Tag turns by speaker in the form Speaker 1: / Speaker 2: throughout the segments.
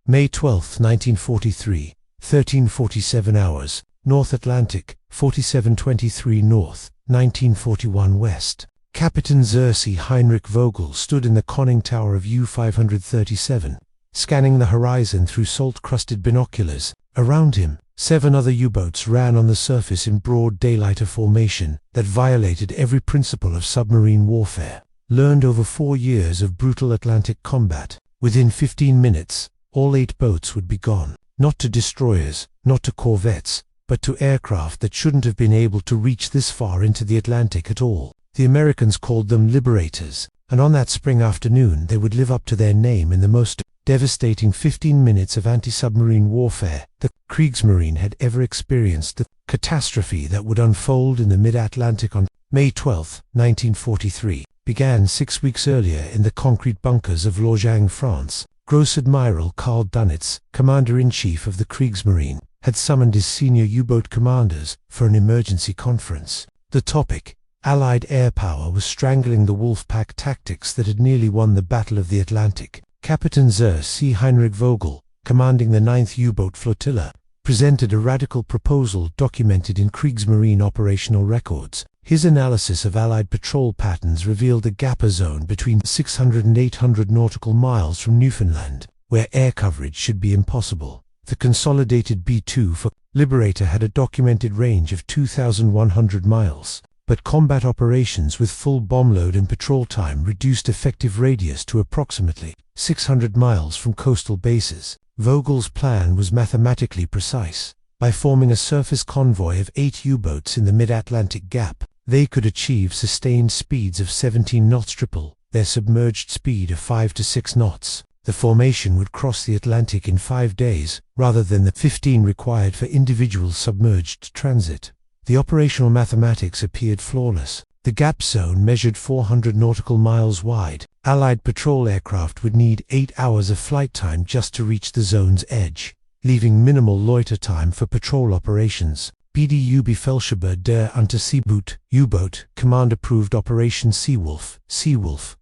Speaker 1: May 12, 1943, 13:47 hours, North Atlantic, 47:23 North, 1941 West. Kapitän See Heinrich Vogel stood in the conning tower of U-537, scanning the horizon through salt-crusted binoculars. Around him, 7 other U-boats ran on the surface in broad daylight, a formation that violated every principle of submarine warfare. Learned over 4 years of brutal Atlantic combat, within 15 minutes, all 8 boats would be gone. Not to destroyers, not to corvettes, but to aircraft that shouldn't have been able to reach this far into the Atlantic at all. The Americans called them Liberators, and on that spring afternoon they would live up to their name in the most devastating 15 minutes of anti-submarine warfare the Kriegsmarine had ever experienced. The catastrophe that would unfold in the mid-Atlantic on May 12, 1943, began 6 weeks earlier in the concrete bunkers of Lorient, France. Gross Admiral Karl Dönitz, Commander-in-Chief of the Kriegsmarine, had summoned his senior U-boat commanders for an emergency conference. The topic: Allied air power was strangling the wolfpack tactics that had nearly won the Battle of the Atlantic. Kapitän See Heinrich Vogel, commanding the 9th U-boat flotilla, presented a radical proposal documented in Kriegsmarine operational records. His analysis of Allied patrol patterns revealed a gap zone between 600 and 800 nautical miles from Newfoundland, where air coverage should be impossible. The consolidated B-24 Liberator had a documented range of 2,100 miles, but combat operations with full bomb load and patrol time reduced effective radius to approximately 600 miles from coastal bases. Vogel's plan was mathematically precise. By forming a surface convoy of 8 U-boats in the mid-Atlantic gap, they could achieve sustained speeds of 17 knots triple their submerged speed of 5 to 6 knots. The formation would cross the Atlantic in 5 days, rather than the 15 required for individual submerged transit. The operational mathematics appeared flawless. The gap zone measured 400 nautical miles wide. Allied patrol aircraft would need 8 hours of flight time just to reach the zone's edge, leaving minimal loiter time for patrol operations. BDU Befehlshaber der Unterseeboot U-boat Command approved Operation Seawolf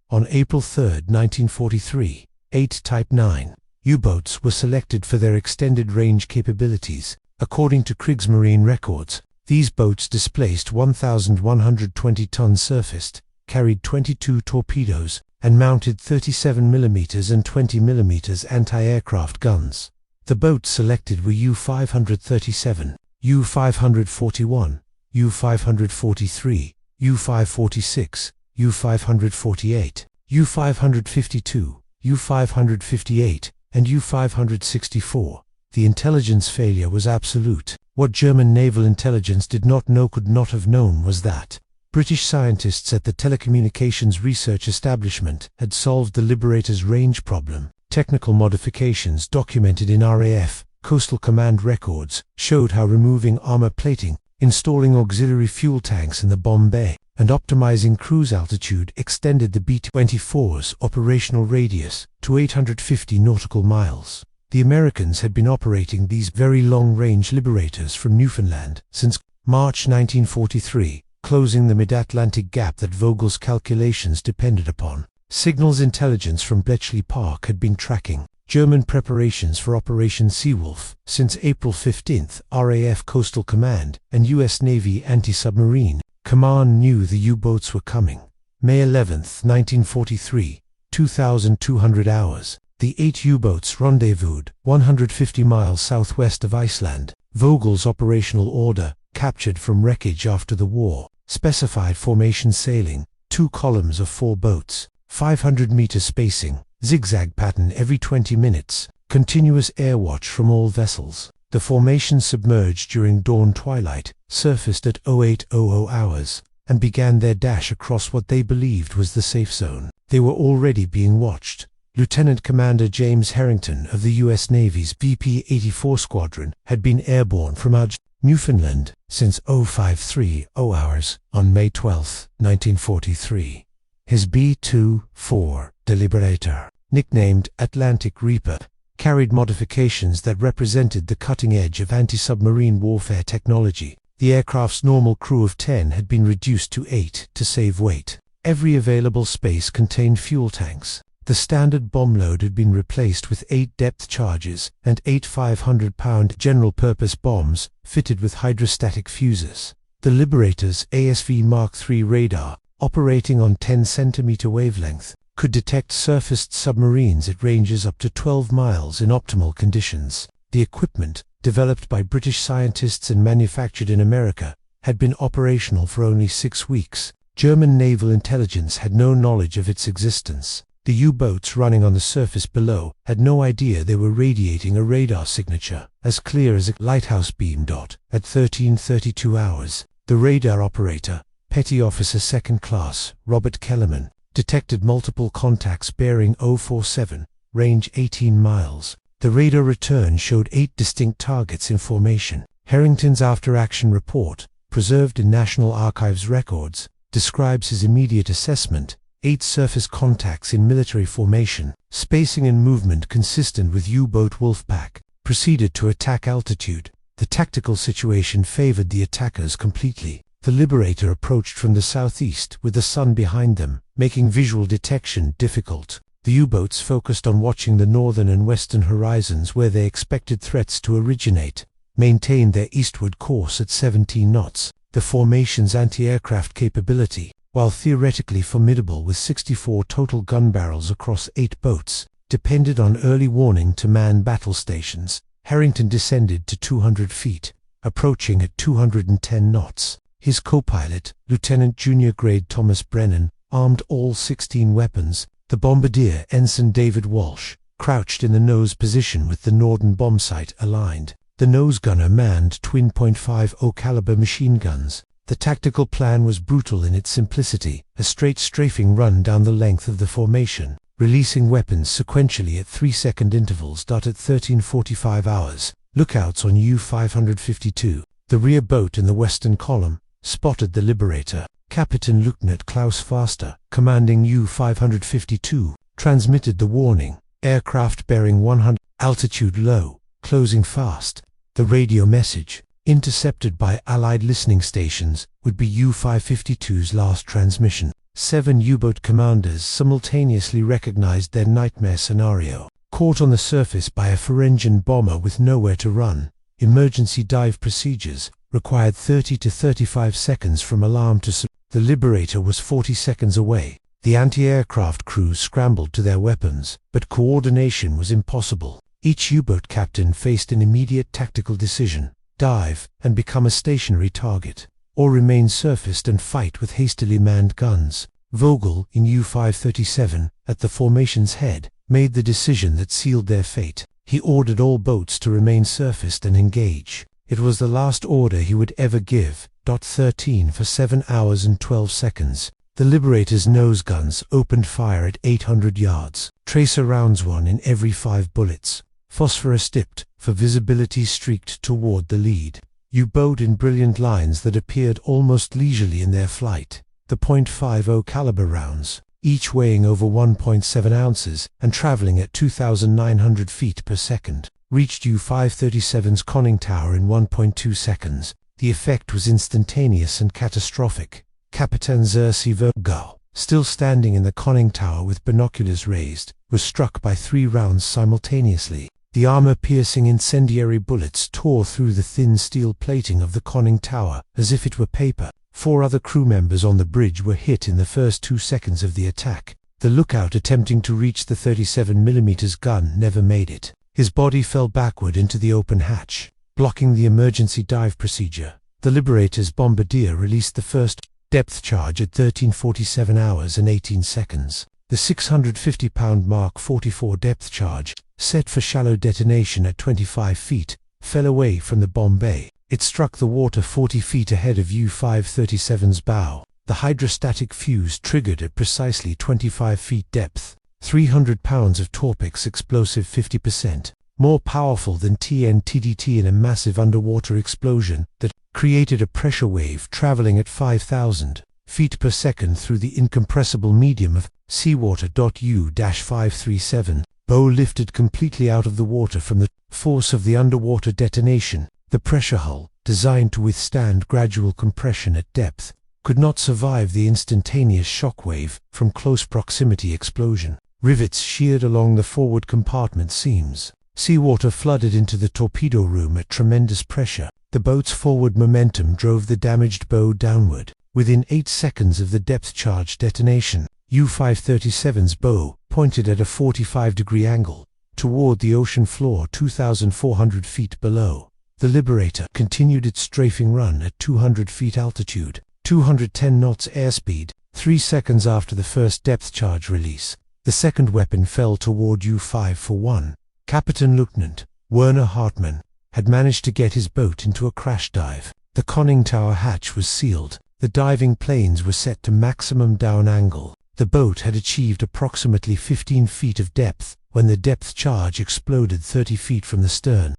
Speaker 1: on April 3, 1943. 8 Type 9 U-boats were selected for their extended range capabilities. According to Kriegsmarine records, these boats displaced 1,120 tons surfaced, carried 22 torpedoes, and mounted 37mm and 20mm anti-aircraft guns. The boats selected were U-537, U-541, U-543, U-546, U-548, U-552, U-558, and U-564. The intelligence failure was absolute. What German naval intelligence did not know, could not have known, was that British scientists at the Telecommunications Research Establishment had solved the Liberator's range problem. Technical modifications documented in RAF Coastal Command records showed how removing armor plating, installing auxiliary fuel tanks in the bomb bay, and optimizing cruise altitude extended the B-24's operational radius to 850 nautical miles. The Americans had been operating these very long-range Liberators from Newfoundland since March 1943, closing the mid-Atlantic gap that Vogel's calculations depended upon. Signals intelligence from Bletchley Park had been tracking German preparations for Operation Seawolf since April 15. RAF Coastal Command and U.S. Navy Anti-Submarine Command knew the U-boats were coming. May 11, 1943, 2,200 hours. The 8 U-boats rendezvoused 150 miles southwest of Iceland. Vogel's operational order, captured from wreckage after the war, specified formation sailing, 2 columns of 4 boats, 500-meter spacing, zigzag pattern every 20 minutes, continuous air watch from all vessels. The formation submerged during dawn twilight, surfaced at 0800 hours, and began their dash across what they believed was the safe zone. They were already being watched. Lieutenant Commander James Harrington of the U.S. Navy's BP-84 Squadron had been airborne from Newfoundland since 0530 hours on May 12, 1943. His B-24 Liberator, nicknamed Atlantic Reaper, carried modifications that represented the cutting edge of anti-submarine warfare technology. The aircraft's normal crew of 10 had been reduced to 8 to save weight. Every available space contained fuel tanks. The standard bomb load had been replaced with 8 depth charges and 8 500-pound general-purpose bombs fitted with hydrostatic fuses. The Liberator's ASV Mark III radar, operating on 10-centimeter wavelength, could detect surfaced submarines at ranges up to 12 miles in optimal conditions. The equipment, developed by British scientists and manufactured in America, had been operational for only 6 weeks. German naval intelligence had no knowledge of its existence. The U-boats running on the surface below had no idea they were radiating a radar signature, as clear as a lighthouse beam. At 13:32 hours, the radar operator, Petty Officer Second Class Robert Kellerman, detected multiple contacts bearing 047, range 18 miles. The radar return showed 8 distinct targets in formation. Harrington's after-action report, preserved in National Archives records, describes his immediate assessment: 8 surface contacts in military formation, spacing and movement consistent with U-boat wolfpack, proceeded to attack altitude. The tactical situation favored the attackers completely. The Liberator approached from the southeast with the sun behind them, making visual detection difficult. The U-boats focused on watching the northern and western horizons where they expected threats to originate, maintained their eastward course at 17 knots. The formation's anti-aircraft capability, while theoretically formidable with 64 total gun barrels across 8 boats, depended on early warning to man battle stations. Harrington descended to 200 feet, approaching at 210 knots. His co-pilot, Lieutenant Junior Grade Thomas Brennan, armed all 16 weapons. The bombardier Ensign David Walsh crouched in the nose position with the Norden bomb sight aligned. The nose gunner manned twin .50 caliber machine guns. The tactical plan was brutal in its simplicity: a straight strafing run down the length of the formation, releasing weapons sequentially at 3-second intervals. At 13:45 hours, lookouts on U-552, the rear boat in the western column, spotted the Liberator. Kapitän Lieutenant Klaus Faster, commanding U-552, transmitted the warning: aircraft bearing 100, altitude low, closing fast. The radio message, intercepted by Allied listening stations, would be U-552's last transmission. 7 U-boat commanders simultaneously recognized their nightmare scenario. Caught on the surface by a four-engine bomber with nowhere to run, emergency dive procedures required 30 to 35 seconds from alarm to The Liberator was 40 seconds away. The anti-aircraft crews scrambled to their weapons, but coordination was impossible. Each U-boat captain faced an immediate tactical decision: dive and become a stationary target, or remain surfaced and fight with hastily manned guns. Vogel, in U-537, at the formation's head, made the decision that sealed their fate. He ordered all boats to remain surfaced and engage. It was the last order he would ever give. 13 for 7 hours and 12 seconds. The Liberator's nose guns opened fire at 800 yards. Tracer rounds, 1 in every 5 bullets. Phosphorus dipped, for visibility streaked toward the lead. U-boat in brilliant lines that appeared almost leisurely in their flight. The .50 caliber rounds, each weighing over 1.7 ounces and traveling at 2,900 feet per second, reached U-537's conning tower in 1.2 seconds. The effect was instantaneous and catastrophic. Kapitän See Vogel, still standing in the conning tower with binoculars raised, was struck by 3 rounds simultaneously. The armor-piercing incendiary bullets tore through the thin steel plating of the conning tower as if it were paper. 4 other crew members on the bridge were hit in the first 2 seconds of the attack. The lookout attempting to reach the 37mm gun never made it. His body fell backward into the open hatch, blocking the emergency dive procedure. The Liberator's bombardier released the first depth charge at 13:47 hours and 18 seconds. The 650-pound Mark 44 depth charge, set for shallow detonation at 25 feet, fell away from the bomb bay. It struck the water 40 feet ahead of U-537's bow. The hydrostatic fuse triggered at precisely 25 feet depth. 300 pounds of Torpex explosive, 50%. More powerful than TNTDT in a massive underwater explosion that created a pressure wave traveling at 5,000 feet per second through the incompressible medium of seawater. U-537, bow lifted completely out of the water from the force of the underwater detonation. The pressure hull, designed to withstand gradual compression at depth, could not survive the instantaneous shock wave from close proximity explosion. Rivets sheared along the forward compartment seams. Seawater flooded into the torpedo room at tremendous pressure. The boat's forward momentum drove the damaged bow downward. Within 8 seconds of the depth charge detonation, U-537's bow pointed at a 45-degree angle toward the ocean floor 2,400 feet below. The Liberator continued its strafing run at 200 feet altitude, 210 knots airspeed. 3 seconds after the first depth charge release, the second weapon fell toward U-541. Captain Lieutenant Werner Hartmann had managed to get his boat into a crash dive. The conning tower hatch was sealed. The diving planes were set to maximum down angle. The boat had achieved approximately 15 feet of depth when the depth charge exploded 30 feet from the stern.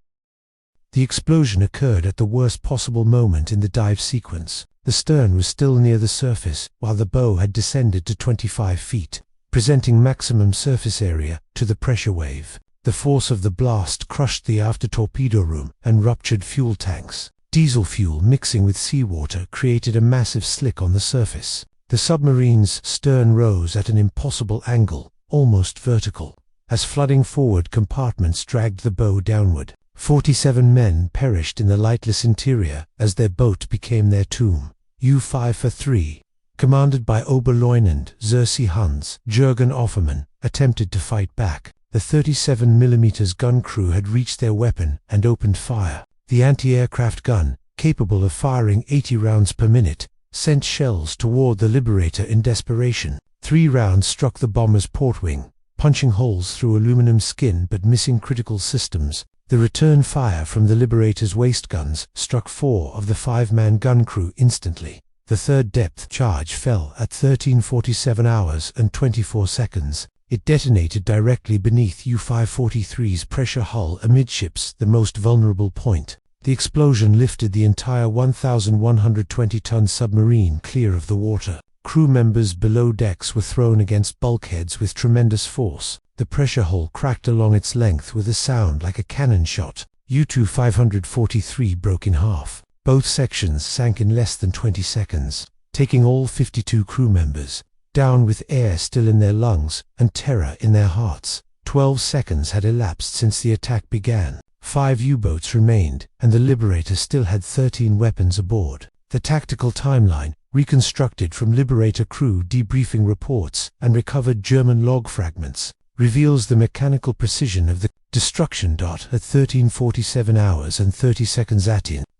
Speaker 1: The explosion occurred at the worst possible moment in the dive sequence. The stern was still near the surface, while the bow had descended to 25 feet, presenting maximum surface area to the pressure wave. The force of the blast crushed the after torpedo room and ruptured fuel tanks. Diesel fuel mixing with seawater created a massive slick on the surface. The submarine's stern rose at an impossible angle, almost vertical, as flooding forward compartments dragged the bow downward. 47 men perished in the lightless interior as their boat became their tomb. U-543, commanded by Oberleutnant Xerxes Hans Jürgen Offermann, attempted to fight back. The 37mm gun crew had reached their weapon and opened fire. The anti-aircraft gun, capable of firing 80 rounds per minute, sent shells toward the Liberator in desperation. 3 rounds struck the bomber's port wing, punching holes through aluminum skin but missing critical systems. The return fire from the Liberator's waist guns struck 4 of the 5-man gun crew instantly. The third depth charge fell at 13:47 hours and 24 seconds. It detonated directly beneath U-543's pressure hull amidships, the most vulnerable point. The explosion lifted the entire 1,120-ton submarine clear of the water. Crew members below decks were thrown against bulkheads with tremendous force. The pressure hull cracked along its length with a sound like a cannon shot. U-543 broke in half. Both sections sank in less than 20 seconds, taking all 52 crew members down with air still in their lungs and terror in their hearts. 12 seconds had elapsed since the attack began. 5 U-boats remained, and the Liberator still had 13 weapons aboard. The tactical timeline, reconstructed from Liberator crew debriefing reports and recovered German log fragments, reveals the mechanical precision of the destruction. At 13:47 hours and 30 seconds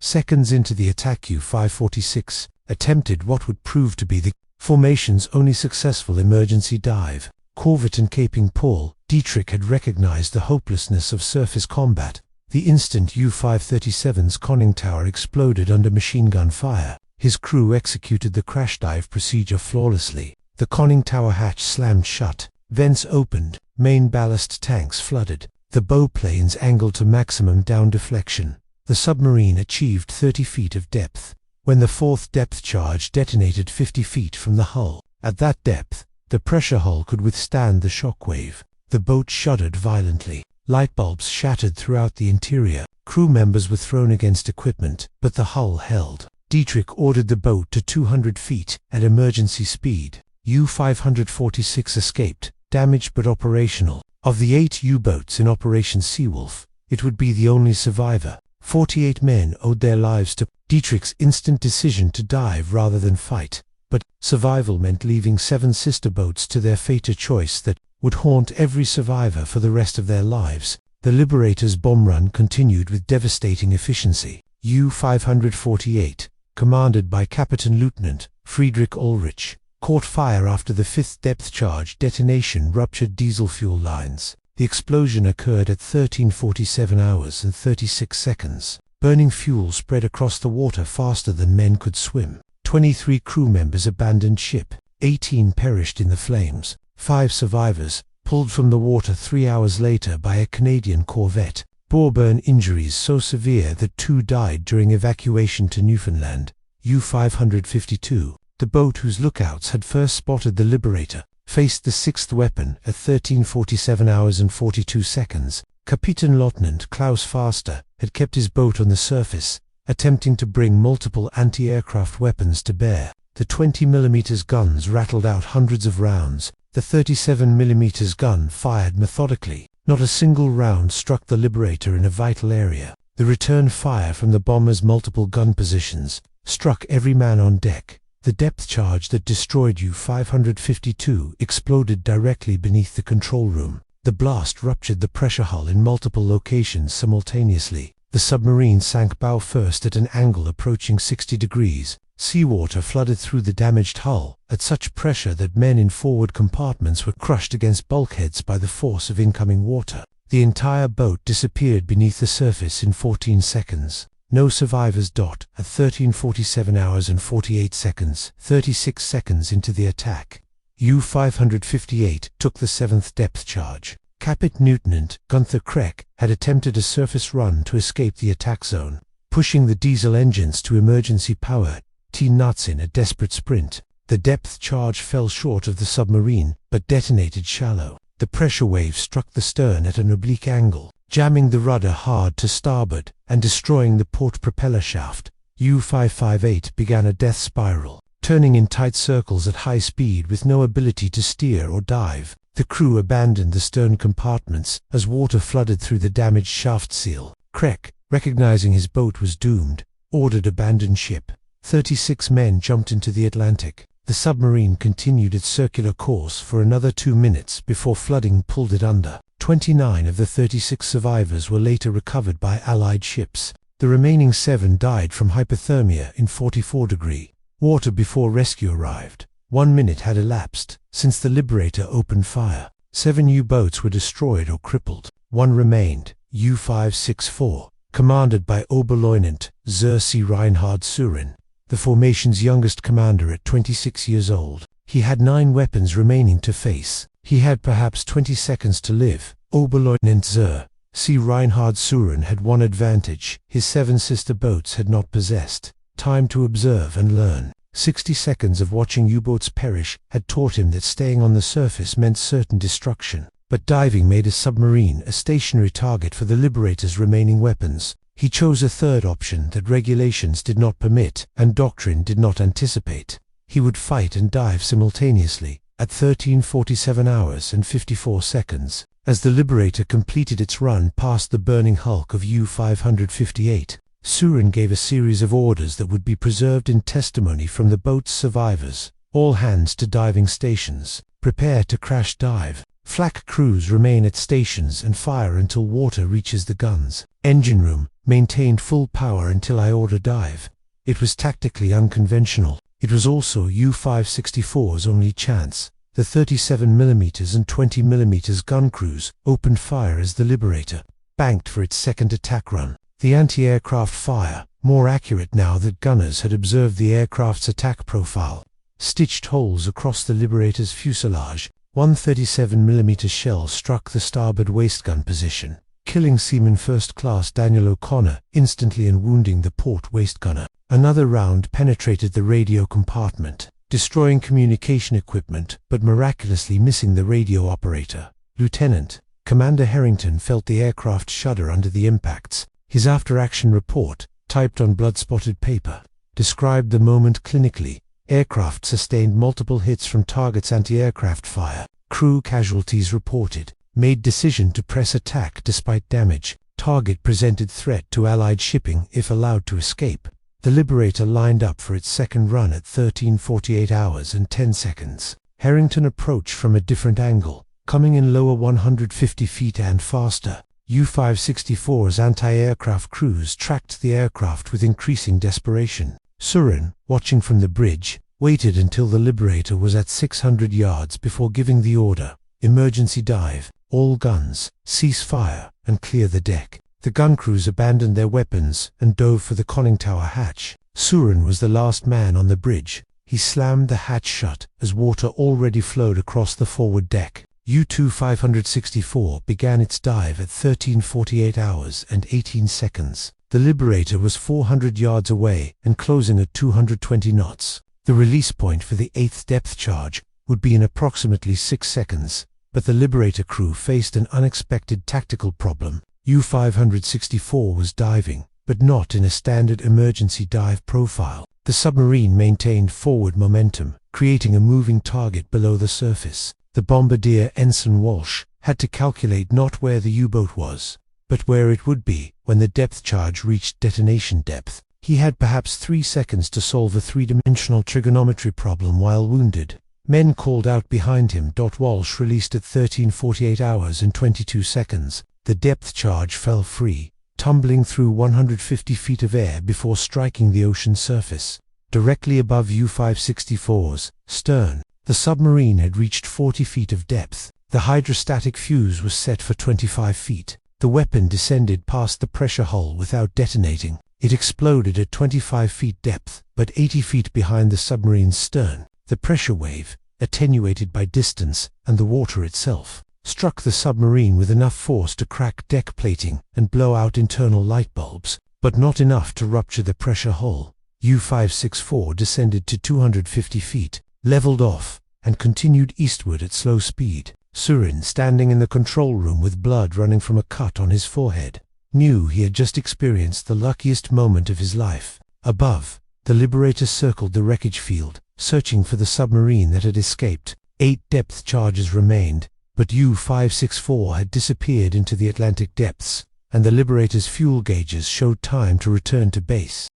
Speaker 1: seconds into the attack, U-546 attempted what would prove to be the formation's only successful emergency dive. Corvette and Caping Paul, Dietrich had recognized the hopelessness of surface combat. The instant U-537's conning tower exploded under machine gun fire, his crew executed the crash dive procedure flawlessly. The conning tower hatch slammed shut, vents opened, main ballast tanks flooded, the bow planes angled to maximum down deflection. The submarine achieved 30 feet of depth, when the fourth depth charge detonated 50 feet from the hull. At that depth, the pressure hull could withstand the shock wave. The boat shuddered violently. Light bulbs shattered throughout the interior. Crew members were thrown against equipment, but the hull held. Dietrich ordered the boat to 200 feet at emergency speed. U-546 escaped, damaged but operational. Of the 8 U-boats in Operation Seawolf, it would be the only survivor. 48 men owed their lives to Dietrich's instant decision to dive rather than fight. But survival meant leaving 7 sister boats to their fate, a choice that would haunt every survivor for the rest of their lives. The Liberator's bomb run continued with devastating efficiency. U-548, commanded by Captain Lieutenant Friedrich Ulrich, caught fire after the 5th depth charge detonation ruptured diesel fuel lines. The explosion occurred at 13:47 hours and 36 seconds. Burning fuel spread across the water faster than men could swim. 23 crew members abandoned ship. 18 perished in the flames. 5 survivors, pulled from the water 3 hours later by a Canadian corvette, bore burn injuries so severe that 2 died during evacuation to Newfoundland. U-552, the boat whose lookouts had first spotted the Liberator, faced the 6th weapon at 13:47 hours and 42 seconds. Kapitän Lieutenant Klaus Faster had kept his boat on the surface, attempting to bring multiple anti-aircraft weapons to bear. The 20mm guns rattled out hundreds of rounds. The 37mm gun fired methodically. Not a single round struck the Liberator in a vital area. The return fire from the bomber's multiple gun positions struck every man on deck. The depth charge that destroyed U-552 exploded directly beneath the control room. The blast ruptured the pressure hull in multiple locations simultaneously. The submarine sank bow first at an angle approaching 60 degrees. Seawater flooded through the damaged hull at such pressure that men in forward compartments were crushed against bulkheads by the force of incoming water. The entire boat disappeared beneath the surface in 14 seconds. No survivors. At 13:47 hours and 48 seconds, 36 seconds into the attack, U-558 took the 7th depth charge. Kapitän Lieutenant Gunther Kreck had attempted a surface run to escape the attack zone. Pushing the diesel engines to emergency power, nuts in a desperate sprint. The depth charge fell short of the submarine, but detonated shallow. The pressure wave struck the stern at an oblique angle, jamming the rudder hard to starboard and destroying the port propeller shaft. U-558 began a death spiral, turning in tight circles at high speed with no ability to steer or dive. The crew abandoned the stern compartments as water flooded through the damaged shaft seal. Kreck, recognizing his boat was doomed, ordered abandon ship. 36 men jumped into the Atlantic. The submarine continued its circular course for another 2 minutes before flooding pulled it under. 29 of the 36 survivors were later recovered by Allied ships. The remaining 7 died from hypothermia in 44° water before rescue arrived. 1 minute had elapsed since the Liberator opened fire. 7 U-boats were destroyed or crippled. 1 remained, U-564, commanded by Oberleutnant See Reinhard Vogel, the formation's youngest commander at 26 years old. He had 9 weapons remaining to face. He had perhaps 20 seconds to live. Oberleutnant See Reinhard Vogel had one advantage: his 7 sister boats had not possessed time to observe and learn. 60 seconds of watching U-boats perish had taught him that staying on the surface meant certain destruction. But diving made a submarine a stationary target for the Liberator's remaining weapons. He chose a third option that regulations did not permit and doctrine did not anticipate. He would fight and dive simultaneously at 13:47 hours and 54 seconds. As the Liberator completed its run past the burning hulk of U-558, Vogel gave a series of orders that would be preserved in testimony from the boat's survivors. All hands to diving stations. Prepare to crash dive. Flak crews remain at stations and fire until water reaches the guns. Engine room, maintained full power until I order dive. It was tactically unconventional. It was also U-564's only chance. The 37mm and 20mm gun crews opened fire as the Liberator banked for its second attack run. The anti-aircraft fire, more accurate now that gunners had observed the aircraft's attack profile, stitched holes across the Liberator's fuselage. One 37mm shell struck the starboard waistgun position, killing Seaman First Class Daniel O'Connor instantly and wounding the port waistgunner. Another round penetrated the radio compartment, destroying communication equipment but miraculously missing the radio operator. Lieutenant Commander Harrington felt the aircraft shudder under the impacts. His after-action report, typed on blood-spotted paper, described the moment clinically. Aircraft sustained multiple hits from target's anti-aircraft fire. Crew casualties reported. Made decision to press attack despite damage. Target presented threat to Allied shipping if allowed to escape. The Liberator lined up for its second run at 13:48 hours and 10 seconds. Harrington approached from a different angle, coming in lower 150 feet and faster. U-564's anti-aircraft crews tracked the aircraft with increasing desperation. Vogel, watching from the bridge, waited until the Liberator was at 600 yards before giving the order: emergency dive, all guns, cease fire, and clear the deck. The gun crews abandoned their weapons and dove for the conning tower hatch. Vogel was the last man on the bridge. He slammed the hatch shut as water already flowed across the forward deck. U-564 began its dive at 13:48 hours and 18 seconds. The Liberator was 400 yards away and closing at 220 knots. The release point for the 8th depth charge would be in approximately 6 seconds, but the Liberator crew faced an unexpected tactical problem. U-564 was diving, but not in a standard emergency dive profile. The submarine maintained forward momentum, creating a moving target below the surface. The bombardier Ensign Walsh had to calculate not where the U-boat was, but where it would be when the depth charge reached detonation depth. He had perhaps 3 seconds to solve a three-dimensional trigonometry problem while wounded. Men called out behind him. Walsh released at 13:48 hours and 22 seconds. The depth charge fell free, tumbling through 150 feet of air before striking the ocean surface. Directly above U-564's stern, the submarine had reached 40 feet of depth. The hydrostatic fuse was set for 25 feet. The weapon descended past the pressure hull without detonating. It exploded at 25 feet depth, but 80 feet behind the submarine's stern. The pressure wave, attenuated by distance and the water itself, struck the submarine with enough force to crack deck plating and blow out internal light bulbs, but not enough to rupture the pressure hull. U-564 descended to 250 feet, leveled off, and continued eastward at slow speed. Surin, standing in the control room with blood running from a cut on his forehead, knew he had just experienced the luckiest moment of his life. Above, the Liberator circled the wreckage field, searching for the submarine that had escaped. 8 depth charges remained, but U-564 had disappeared into the Atlantic depths, and the Liberator's fuel gauges showed time to return to base.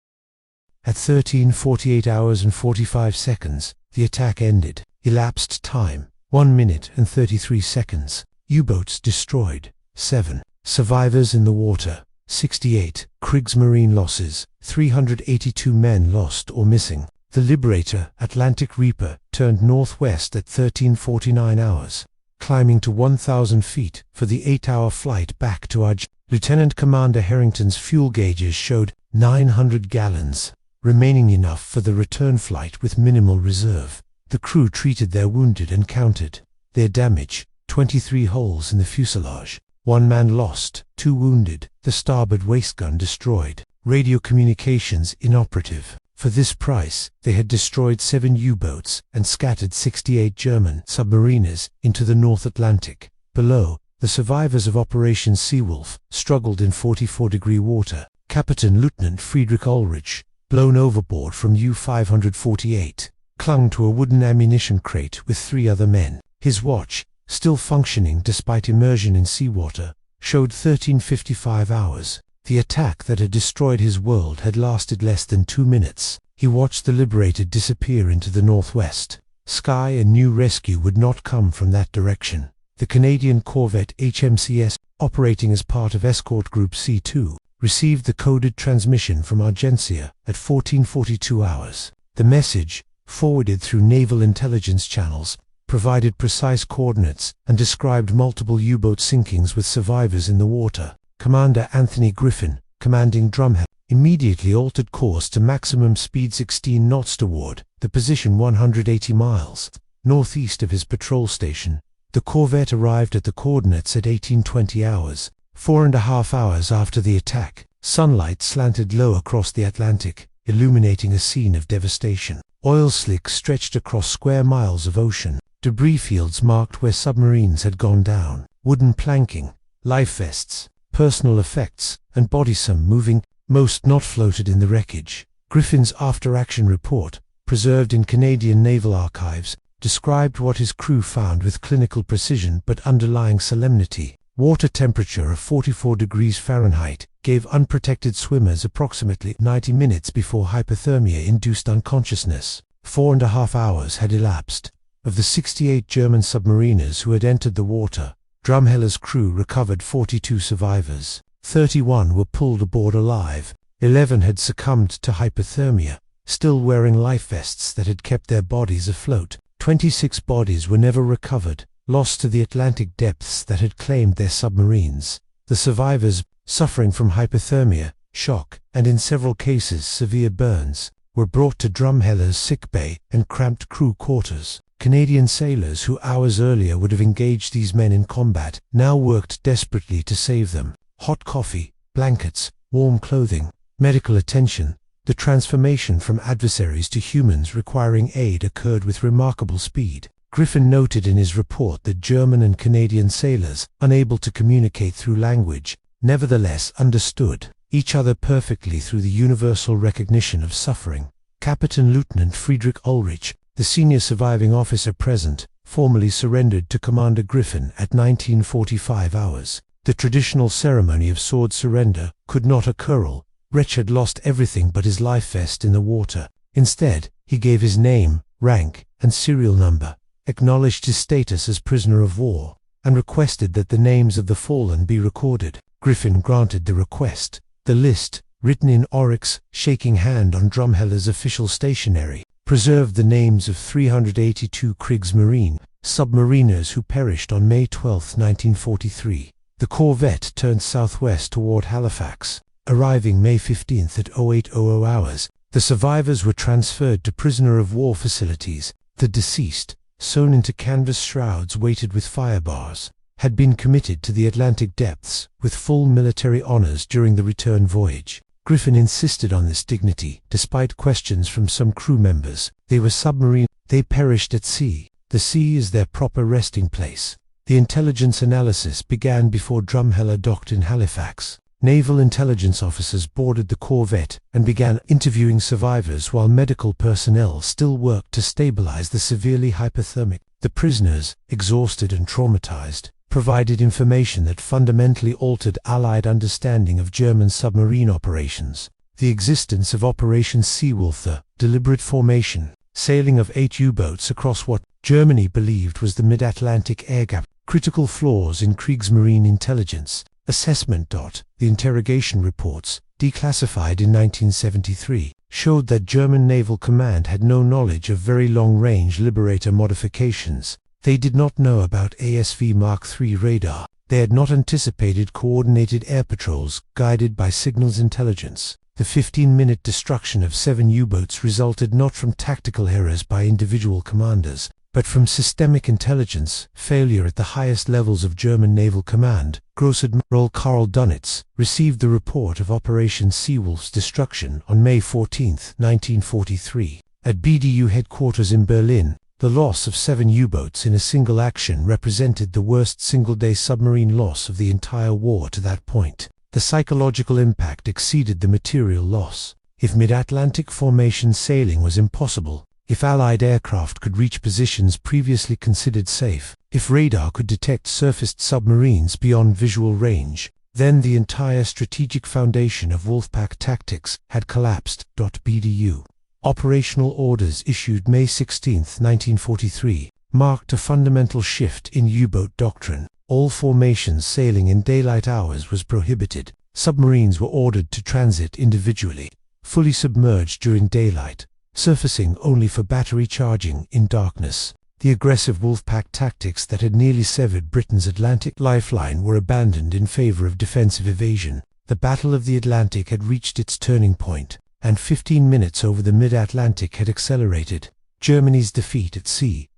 Speaker 1: At 13:48 hours and 45 seconds, the attack ended. Elapsed time, 1 minute and 33 seconds. U-boats destroyed, 7. Survivors in the water, 68. Kriegsmarine losses, 382 men lost or missing. The Liberator, Atlantic Reaper, turned northwest at 13:49 hours, climbing to 1,000 feet for the 8-hour flight back to Argentina. Lieutenant Commander Harrington's fuel gauges showed 900 gallons, remaining enough for the return flight with minimal reserve. The crew treated their wounded and counted their damage: 23 holes in the fuselage, 1 man lost, 2 wounded, the starboard waist gun destroyed, radio communications inoperative. For this price, they had destroyed 7 U-boats and scattered 68 German submariners into the North Atlantic. Below, the survivors of Operation Seawolf struggled in 44-degree water. Kapitän Lieutenant Friedrich Ulrich, blown overboard from U-548, clung to a wooden ammunition crate with 3 other men. His watch, still functioning despite immersion in seawater, showed 13:55 hours. The attack that had destroyed his world had lasted less than 2 minutes. He watched the Liberator disappear into the northwest. Sky and new rescue would not come from that direction. The Canadian corvette HMCS, operating as part of Escort Group C2, received the coded transmission from Argentia at 14:42 hours. The message, forwarded through naval intelligence channels, provided precise coordinates and described multiple U-boat sinkings with survivors in the water. Commander Anthony Griffin, commanding Drumheller, immediately altered course to maximum speed 16 knots toward the position 180 miles northeast of his patrol station. The corvette arrived at the coordinates at 18:20 hours, 4.5 hours after the attack. Sunlight slanted low across the Atlantic, illuminating a scene of devastation. Oil slicks stretched across square miles of ocean. Debris fields marked where submarines had gone down. Wooden planking, life vests, personal effects, and bodies, some moving, most not, floated in the wreckage. Griffin's after-action report, preserved in Canadian Naval Archives, described what his crew found with clinical precision but underlying solemnity. Water temperature of 44 degrees Fahrenheit gave unprotected swimmers approximately 90 minutes before hypothermia-induced unconsciousness. 4.5 hours had elapsed. Of the 68 German submariners who had entered the water, Drumheller's crew recovered 42 survivors. 31 were pulled aboard alive. 11 had succumbed to hypothermia, still wearing life vests that had kept their bodies afloat. 26 bodies were never recovered, lost to the Atlantic depths that had claimed their submarines. The survivors, suffering from hypothermia, shock, and in several cases severe burns, were brought to Drumheller's sickbay and cramped crew quarters. Canadian sailors who hours earlier would have engaged these men in combat now worked desperately to save them. Hot coffee, blankets, warm clothing, medical attention. The transformation from adversaries to humans requiring aid occurred with remarkable speed. Griffin noted in his report that German and Canadian sailors, unable to communicate through language, nevertheless understood each other perfectly through the universal recognition of suffering. Kapitän Lieutenant Friedrich Ulrich, the senior surviving officer present, formally surrendered to Commander Griffin at 1945 hours. The traditional ceremony of sword surrender could not occur. Wretch had lost everything but his life vest in the water. Instead, he gave his name, rank, and serial number, acknowledged his status as prisoner of war, and requested that the names of the fallen be recorded. Griffin granted the request. The list, written in oryx, shaking hand on Drumheller's official stationery, preserved the names of 382 Kriegsmarine submariners who perished on May 12, 1943. The corvette turned southwest toward Halifax, arriving May 15 at 0800 hours. The survivors were transferred to prisoner of war facilities. The deceased, sewn into canvas shrouds weighted with fire bars, had been committed to the Atlantic depths with full military honors during the return voyage. Griffin insisted on this dignity, despite questions from some crew members. They were submarine. They perished at sea. The sea is their proper resting place. The intelligence analysis began before Drumheller docked in Halifax. Naval intelligence officers boarded the corvette and began interviewing survivors while medical personnel still worked to stabilize the severely hypothermic. The prisoners, exhausted and traumatized, provided information that fundamentally altered Allied understanding of German submarine operations. The existence of Operation Seawolf, the deliberate formation, sailing of 8 U-boats across what Germany believed was the mid-Atlantic air gap, critical flaws in Kriegsmarine intelligence assessment. The interrogation reports, declassified in 1973, showed that German Naval Command had no knowledge of very long-range Liberator modifications. They did not know about ASV Mark III radar. They had not anticipated coordinated air patrols guided by signals intelligence. The 15-minute destruction of 7 U-boats resulted not from tactical errors by individual commanders, but from systemic intelligence failure at the highest levels of German Naval Command. Gross Admiral Karl Dönitz received the report of Operation Seawolf's destruction on May 14, 1943. At BDU headquarters in Berlin, the loss of 7 U-boats in a single action represented the worst single-day submarine loss of the entire war to that point. The psychological impact exceeded the material loss. If mid-Atlantic formation sailing was impossible, if Allied aircraft could reach positions previously considered safe, if radar could detect surfaced submarines beyond visual range, then the entire strategic foundation of wolfpack tactics had collapsed. BDU. Operational orders issued May 16, 1943, marked a fundamental shift in U-boat doctrine. All formations sailing in daylight hours was prohibited. Submarines were ordered to transit individually, fully submerged during daylight, surfacing only for battery charging in darkness. The aggressive wolfpack tactics that had nearly severed Britain's Atlantic lifeline were abandoned in favor of defensive evasion. The Battle of the Atlantic had reached its turning point, and 15 minutes over the mid-Atlantic had accelerated. Germany's defeat at sea.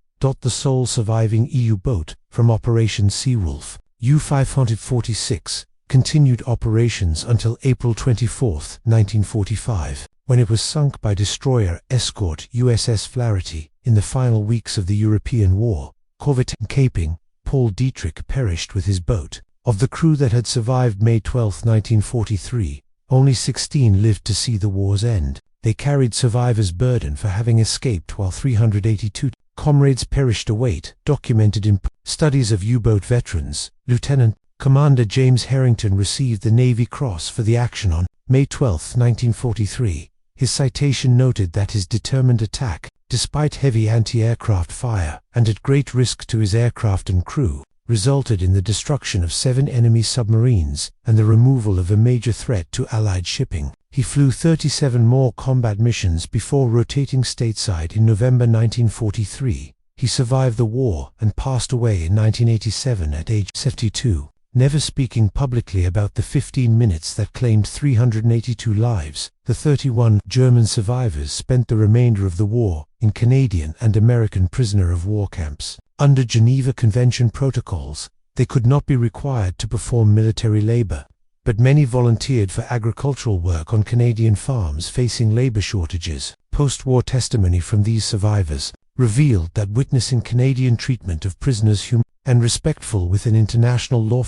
Speaker 1: The sole surviving EU boat from Operation Seawolf, U-546, continued operations until April 24, 1945, when it was sunk by destroyer escort USS Flaherty. In the final weeks of the European War, Corvette caping, Paul Dietrich perished with his boat. Of the crew that had survived May 12, 1943, only 16 lived to see the war's end. They carried survivors' burden for having escaped while 382 comrades perished await. Documented in Studies of U-Boat Veterans, Lieutenant Commander James Harrington received the Navy Cross for the action on May 12, 1943. His citation noted that his determined attack, despite heavy anti-aircraft fire and at great risk to his aircraft and crew, resulted in the destruction of 7 enemy submarines and the removal of a major threat to Allied shipping. He flew 37 more combat missions before rotating stateside in November 1943. He survived the war and passed away in 1987 at age 72, never speaking publicly about the 15 minutes that claimed 382 lives. The 31 German survivors spent the remainder of the war in Canadian and American prisoner of war camps. Under Geneva Convention protocols, they could not be required to perform military labor, but many volunteered for agricultural work on Canadian farms facing labor shortages. Post-war testimony from these survivors revealed that witnessing Canadian treatment of prisoners and respectful within international law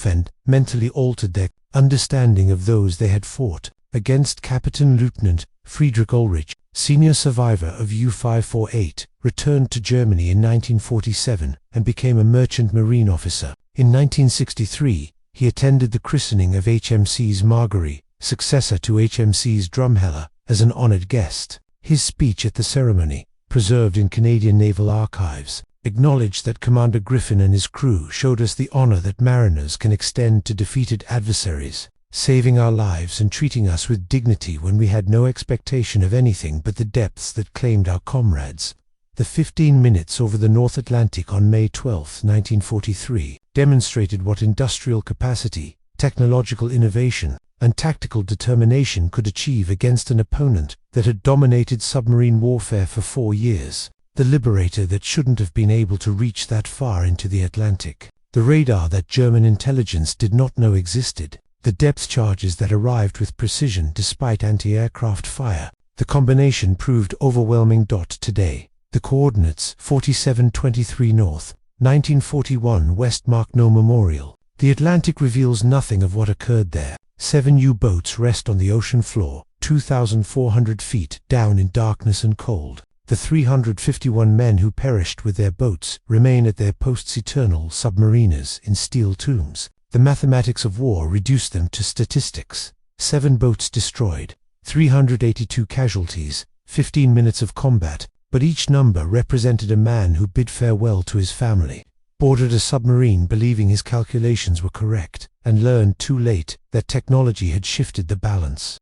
Speaker 1: mentally altered their understanding of those they had fought against. Kapitän Lieutenant Friedrich Ulrich, senior survivor of U-548, returned to Germany in 1947 and became a merchant marine officer. In 1963, he attended the christening of HMC's Margery, successor to HMC's Drumheller, as an honored guest. His speech at the ceremony, preserved in Canadian Naval Archives, acknowledged that Commander Griffin and his crew showed us the honor that mariners can extend to defeated adversaries, saving our lives and treating us with dignity when we had no expectation of anything but the depths that claimed our comrades. The 15 minutes over the North Atlantic on May 12, 1943, demonstrated what industrial capacity, technological innovation, and tactical determination could achieve against an opponent that had dominated submarine warfare for 4 years. The Liberator that shouldn't have been able to reach that far into the Atlantic. The radar that German intelligence did not know existed. The depth charges that arrived with precision despite anti-aircraft fire. The combination proved overwhelming. Today, the coordinates 4723 North, 1941 West mark no memorial. The Atlantic reveals nothing of what occurred there. 7 U-boats rest on the ocean floor, 2,400 feet down in darkness and cold. The 351 men who perished with their boats remain at their posts eternal submariners in steel tombs. The mathematics of war reduced them to statistics. 7 boats destroyed, 382 casualties, 15 minutes of combat, but each number represented a man who bid farewell to his family, boarded a submarine believing his calculations were correct, and learned too late that technology had shifted the balance.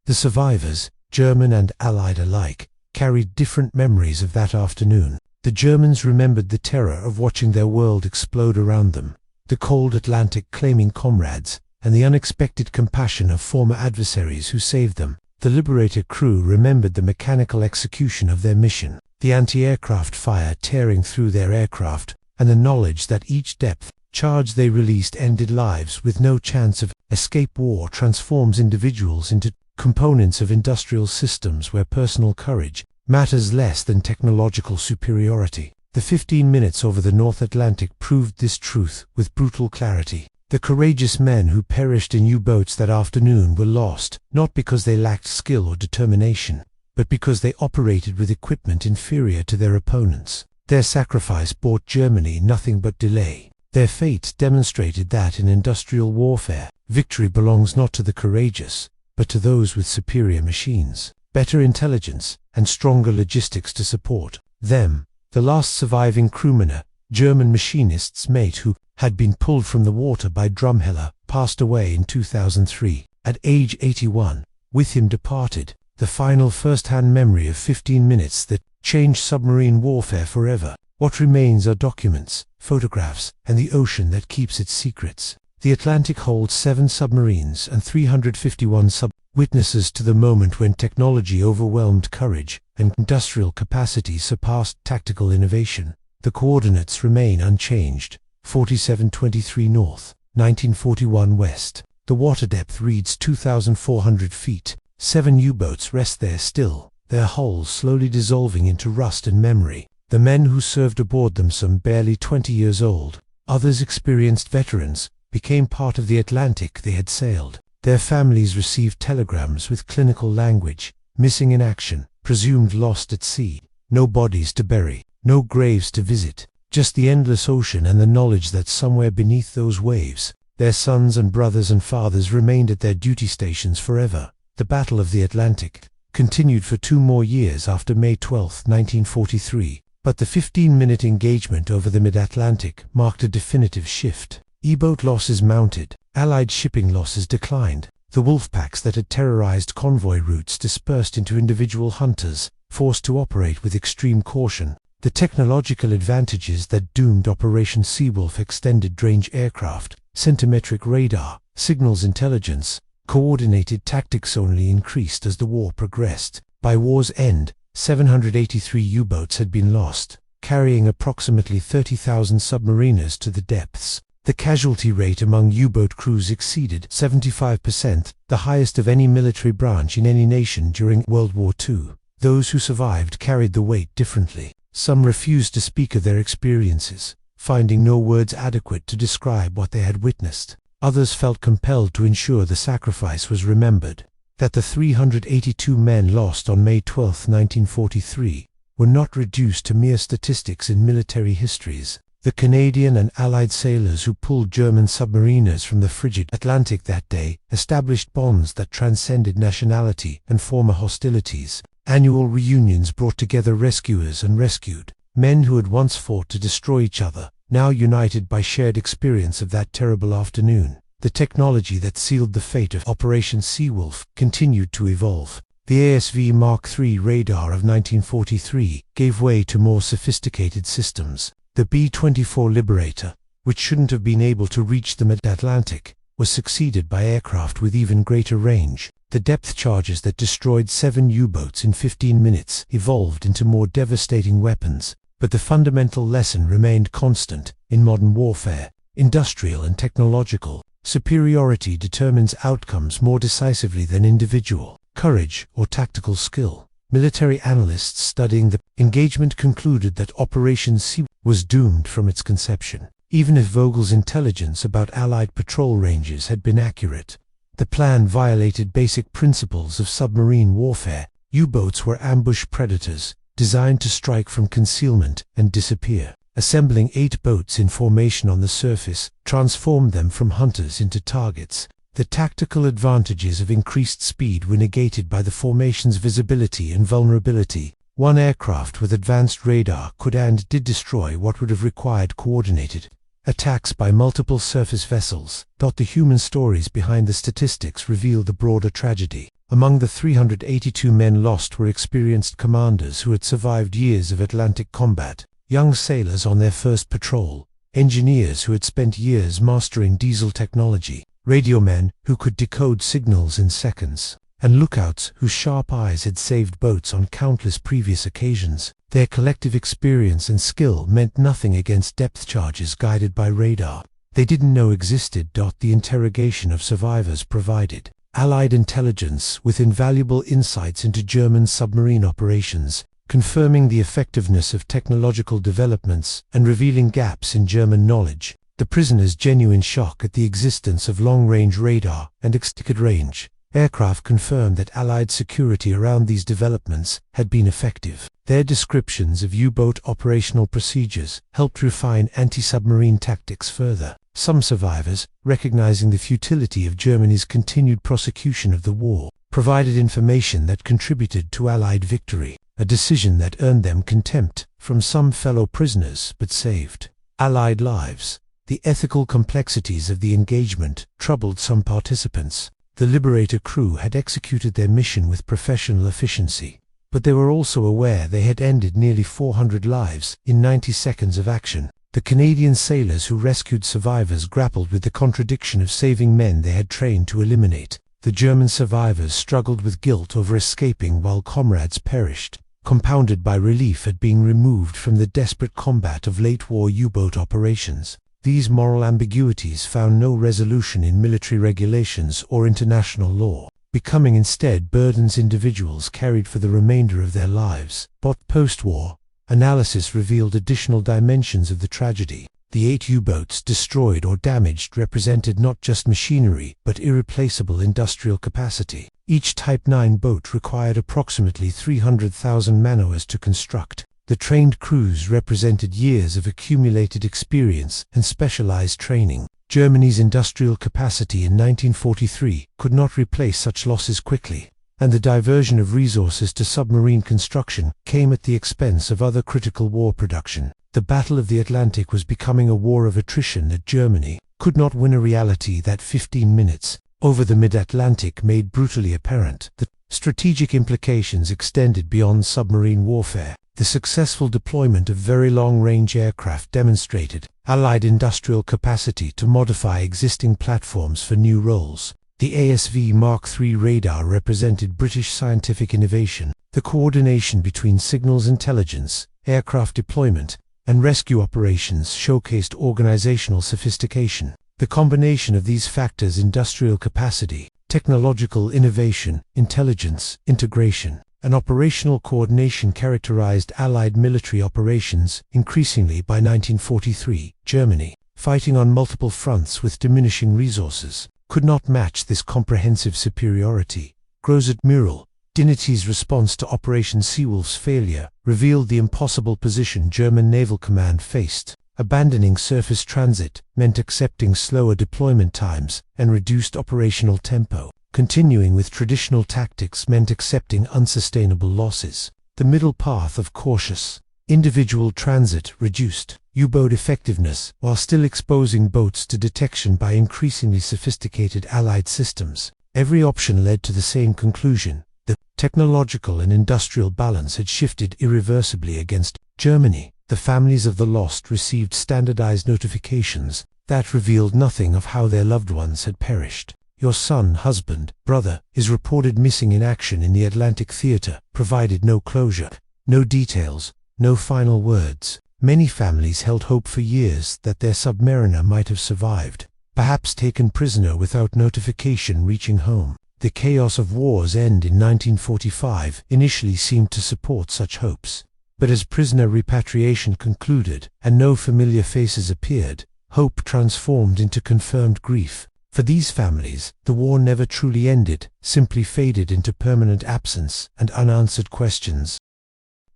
Speaker 1: The survivors, German and Allied alike, carried different memories of that afternoon. The Germans remembered the terror of watching their world explode around them, the cold Atlantic claiming comrades, and the unexpected compassion of former adversaries who saved them. The Liberator crew remembered the mechanical execution of their mission, the anti-aircraft fire tearing through their aircraft, and the knowledge that each depth charge they released ended lives with no chance of escape. War transforms individuals into components of industrial systems where personal courage matters less than technological superiority. The 15 minutes over the North Atlantic proved this truth with brutal clarity. The courageous men who perished in U-boats that afternoon were lost, not because they lacked skill or determination, but because they operated with equipment inferior to their opponents. Their sacrifice brought Germany nothing but delay. Their fate demonstrated that in industrial warfare, victory belongs not to the courageous, but to those with superior machines, better intelligence, and stronger logistics to support them. The last surviving crewman, a German machinist's mate who had been pulled from the water by Drumheller, passed away in 2003, at age 81. With him departed the final first-hand memory of 15 minutes that changed submarine warfare forever. What remains are documents, photographs, and the ocean that keeps its secrets. The Atlantic holds 7 submarines and 351 witnesses to the moment when technology overwhelmed courage and industrial capacity surpassed tactical innovation. The coordinates remain unchanged, 4723 North, 1941 West. The water depth reads 2,400 feet. 7 U-boats rest there still, their hulls slowly dissolving into rust and memory. The men who served aboard them, some barely 20 years old, others experienced veterans, became part of the Atlantic they had sailed. Their families received telegrams with clinical language: missing in action, presumed lost at sea. No bodies to bury, no graves to visit, just the endless ocean and the knowledge that somewhere beneath those waves, their sons and brothers and fathers remained at their duty stations forever. The Battle of the Atlantic continued for 2 more years after May 12, 1943, but the 15-minute engagement over the mid-Atlantic marked a definitive shift. E-boat losses mounted, Allied shipping losses declined. The wolfpacks that had terrorized convoy routes dispersed into individual hunters, forced to operate with extreme caution. The technological advantages that doomed Operation Seawolf extended range aircraft, centimetric radar, signals intelligence, coordinated tactics only increased as the war progressed. By war's end, 783 U-boats had been lost, carrying approximately 30,000 submariners to the depths. The casualty rate among U-boat crews exceeded 75%, the highest of any military branch in any nation during World War II. Those who survived carried the weight differently. Some refused to speak of their experiences, finding no words adequate to describe what they had witnessed. Others felt compelled to ensure the sacrifice was remembered. that the 382 men lost on May 12, 1943, were not reduced to mere statistics in military histories. The Canadian and Allied sailors who pulled German submariners from the frigid Atlantic that day established bonds that transcended nationality and former hostilities. Annual reunions brought together rescuers and rescued, men who had once fought to destroy each other, now united by shared experience of that terrible afternoon. The technology that sealed the fate of Operation Seawolf continued to evolve. The ASV Mark III radar of 1943 gave way to more sophisticated systems. The B-24 Liberator, which shouldn't have been able to reach the mid-Atlantic, was succeeded by aircraft with even greater range. The depth charges that destroyed 7 U-boats in 15 minutes evolved into more devastating weapons, but the fundamental lesson remained constant. In modern warfare, industrial and technological, superiority determines outcomes more decisively than individual courage or tactical skill. Military analysts studying the engagement concluded that Operation Sea was doomed from its conception. Even if Vogel's intelligence about Allied patrol ranges had been accurate, the plan violated basic principles of submarine warfare. U-boats were ambush predators, designed to strike from concealment and disappear. Assembling 8 boats in formation on the surface transformed them from hunters into targets. The tactical advantages of increased speed were negated by the formation's visibility and vulnerability. One aircraft with advanced radar could and did destroy what would have required coordinated attacks by multiple surface vessels. The human stories behind the statistics reveal the broader tragedy. Among the 382 men lost were experienced commanders who had survived years of Atlantic combat, young sailors on their first patrol, engineers who had spent years mastering diesel technology, radio men who could decode signals in seconds, and lookouts whose sharp eyes had saved boats on countless previous occasions. Their collective experience and skill meant nothing against depth charges guided by radar they didn't know existed. The interrogation of survivors provided Allied intelligence with invaluable insights into German submarine operations, confirming the effectiveness of technological developments and revealing gaps in German knowledge. The prisoners' genuine shock at the existence of long-range radar and extended range aircraft confirmed that Allied security around these developments had been effective. Their descriptions of U-boat operational procedures helped refine anti-submarine tactics further. Some survivors, recognizing the futility of Germany's continued prosecution of the war, provided information that contributed to Allied victory, a decision that earned them contempt from some fellow prisoners but saved Allied lives. The ethical complexities of the engagement troubled some participants. The Liberator crew had executed their mission with professional efficiency, but they were also aware they had ended nearly 400 lives in 90 seconds of action. The Canadian sailors who rescued survivors grappled with the contradiction of saving men they had trained to eliminate. The German survivors struggled with guilt over escaping while comrades perished, compounded by relief at being removed from the desperate combat of late-war U-boat operations. These moral ambiguities found no resolution in military regulations or international law, becoming instead burdens individuals carried for the remainder of their lives. Post-war analysis revealed additional dimensions of the tragedy. The 8 U-boats destroyed or damaged represented not just machinery but irreplaceable industrial capacity. Each Type 9 boat required approximately 300,000 man-hours to construct. The trained crews represented years of accumulated experience and specialized training. Germany's industrial capacity in 1943 could not replace such losses quickly, and the diversion of resources to submarine construction came at the expense of other critical war production. The Battle of the Atlantic was becoming a war of attrition that Germany could not win, a reality that 15 minutes over the mid-Atlantic made brutally apparent. The strategic implications extended beyond submarine warfare. The successful deployment of very long-range aircraft demonstrated Allied industrial capacity to modify existing platforms for new roles. The ASV Mark III radar represented British scientific innovation. The coordination between signals intelligence, aircraft deployment, and rescue operations showcased organizational sophistication. The combination of these factors, industrial capacity, technological innovation, intelligence, integration, and operational coordination, characterized Allied military operations. Increasingly by 1943, Germany, fighting on multiple fronts with diminishing resources, could not match this comprehensive superiority. Gross Admiral Dinnity's response to Operation Seawolf's failure revealed the impossible position German naval command faced. Abandoning surface transit meant accepting slower deployment times and reduced operational tempo. Continuing with traditional tactics meant accepting unsustainable losses. The middle path of cautious, individual transit reduced U-boat effectiveness while still exposing boats to detection by increasingly sophisticated Allied systems. Every option led to the same conclusion. The technological and industrial balance had shifted irreversibly against Germany. The families of the lost received standardized notifications that revealed nothing of how their loved ones had perished. Your son, husband, brother is reported missing in action in the Atlantic theater, provided no closure, no details, no final words. Many families held hope for years that their submariner might have survived, perhaps taken prisoner without notification reaching home. The chaos of war's end in 1945 initially seemed to support such hopes. But as prisoner repatriation concluded and no familiar faces appeared, hope transformed into confirmed grief. For these families, the war never truly ended, simply faded into permanent absence and unanswered questions.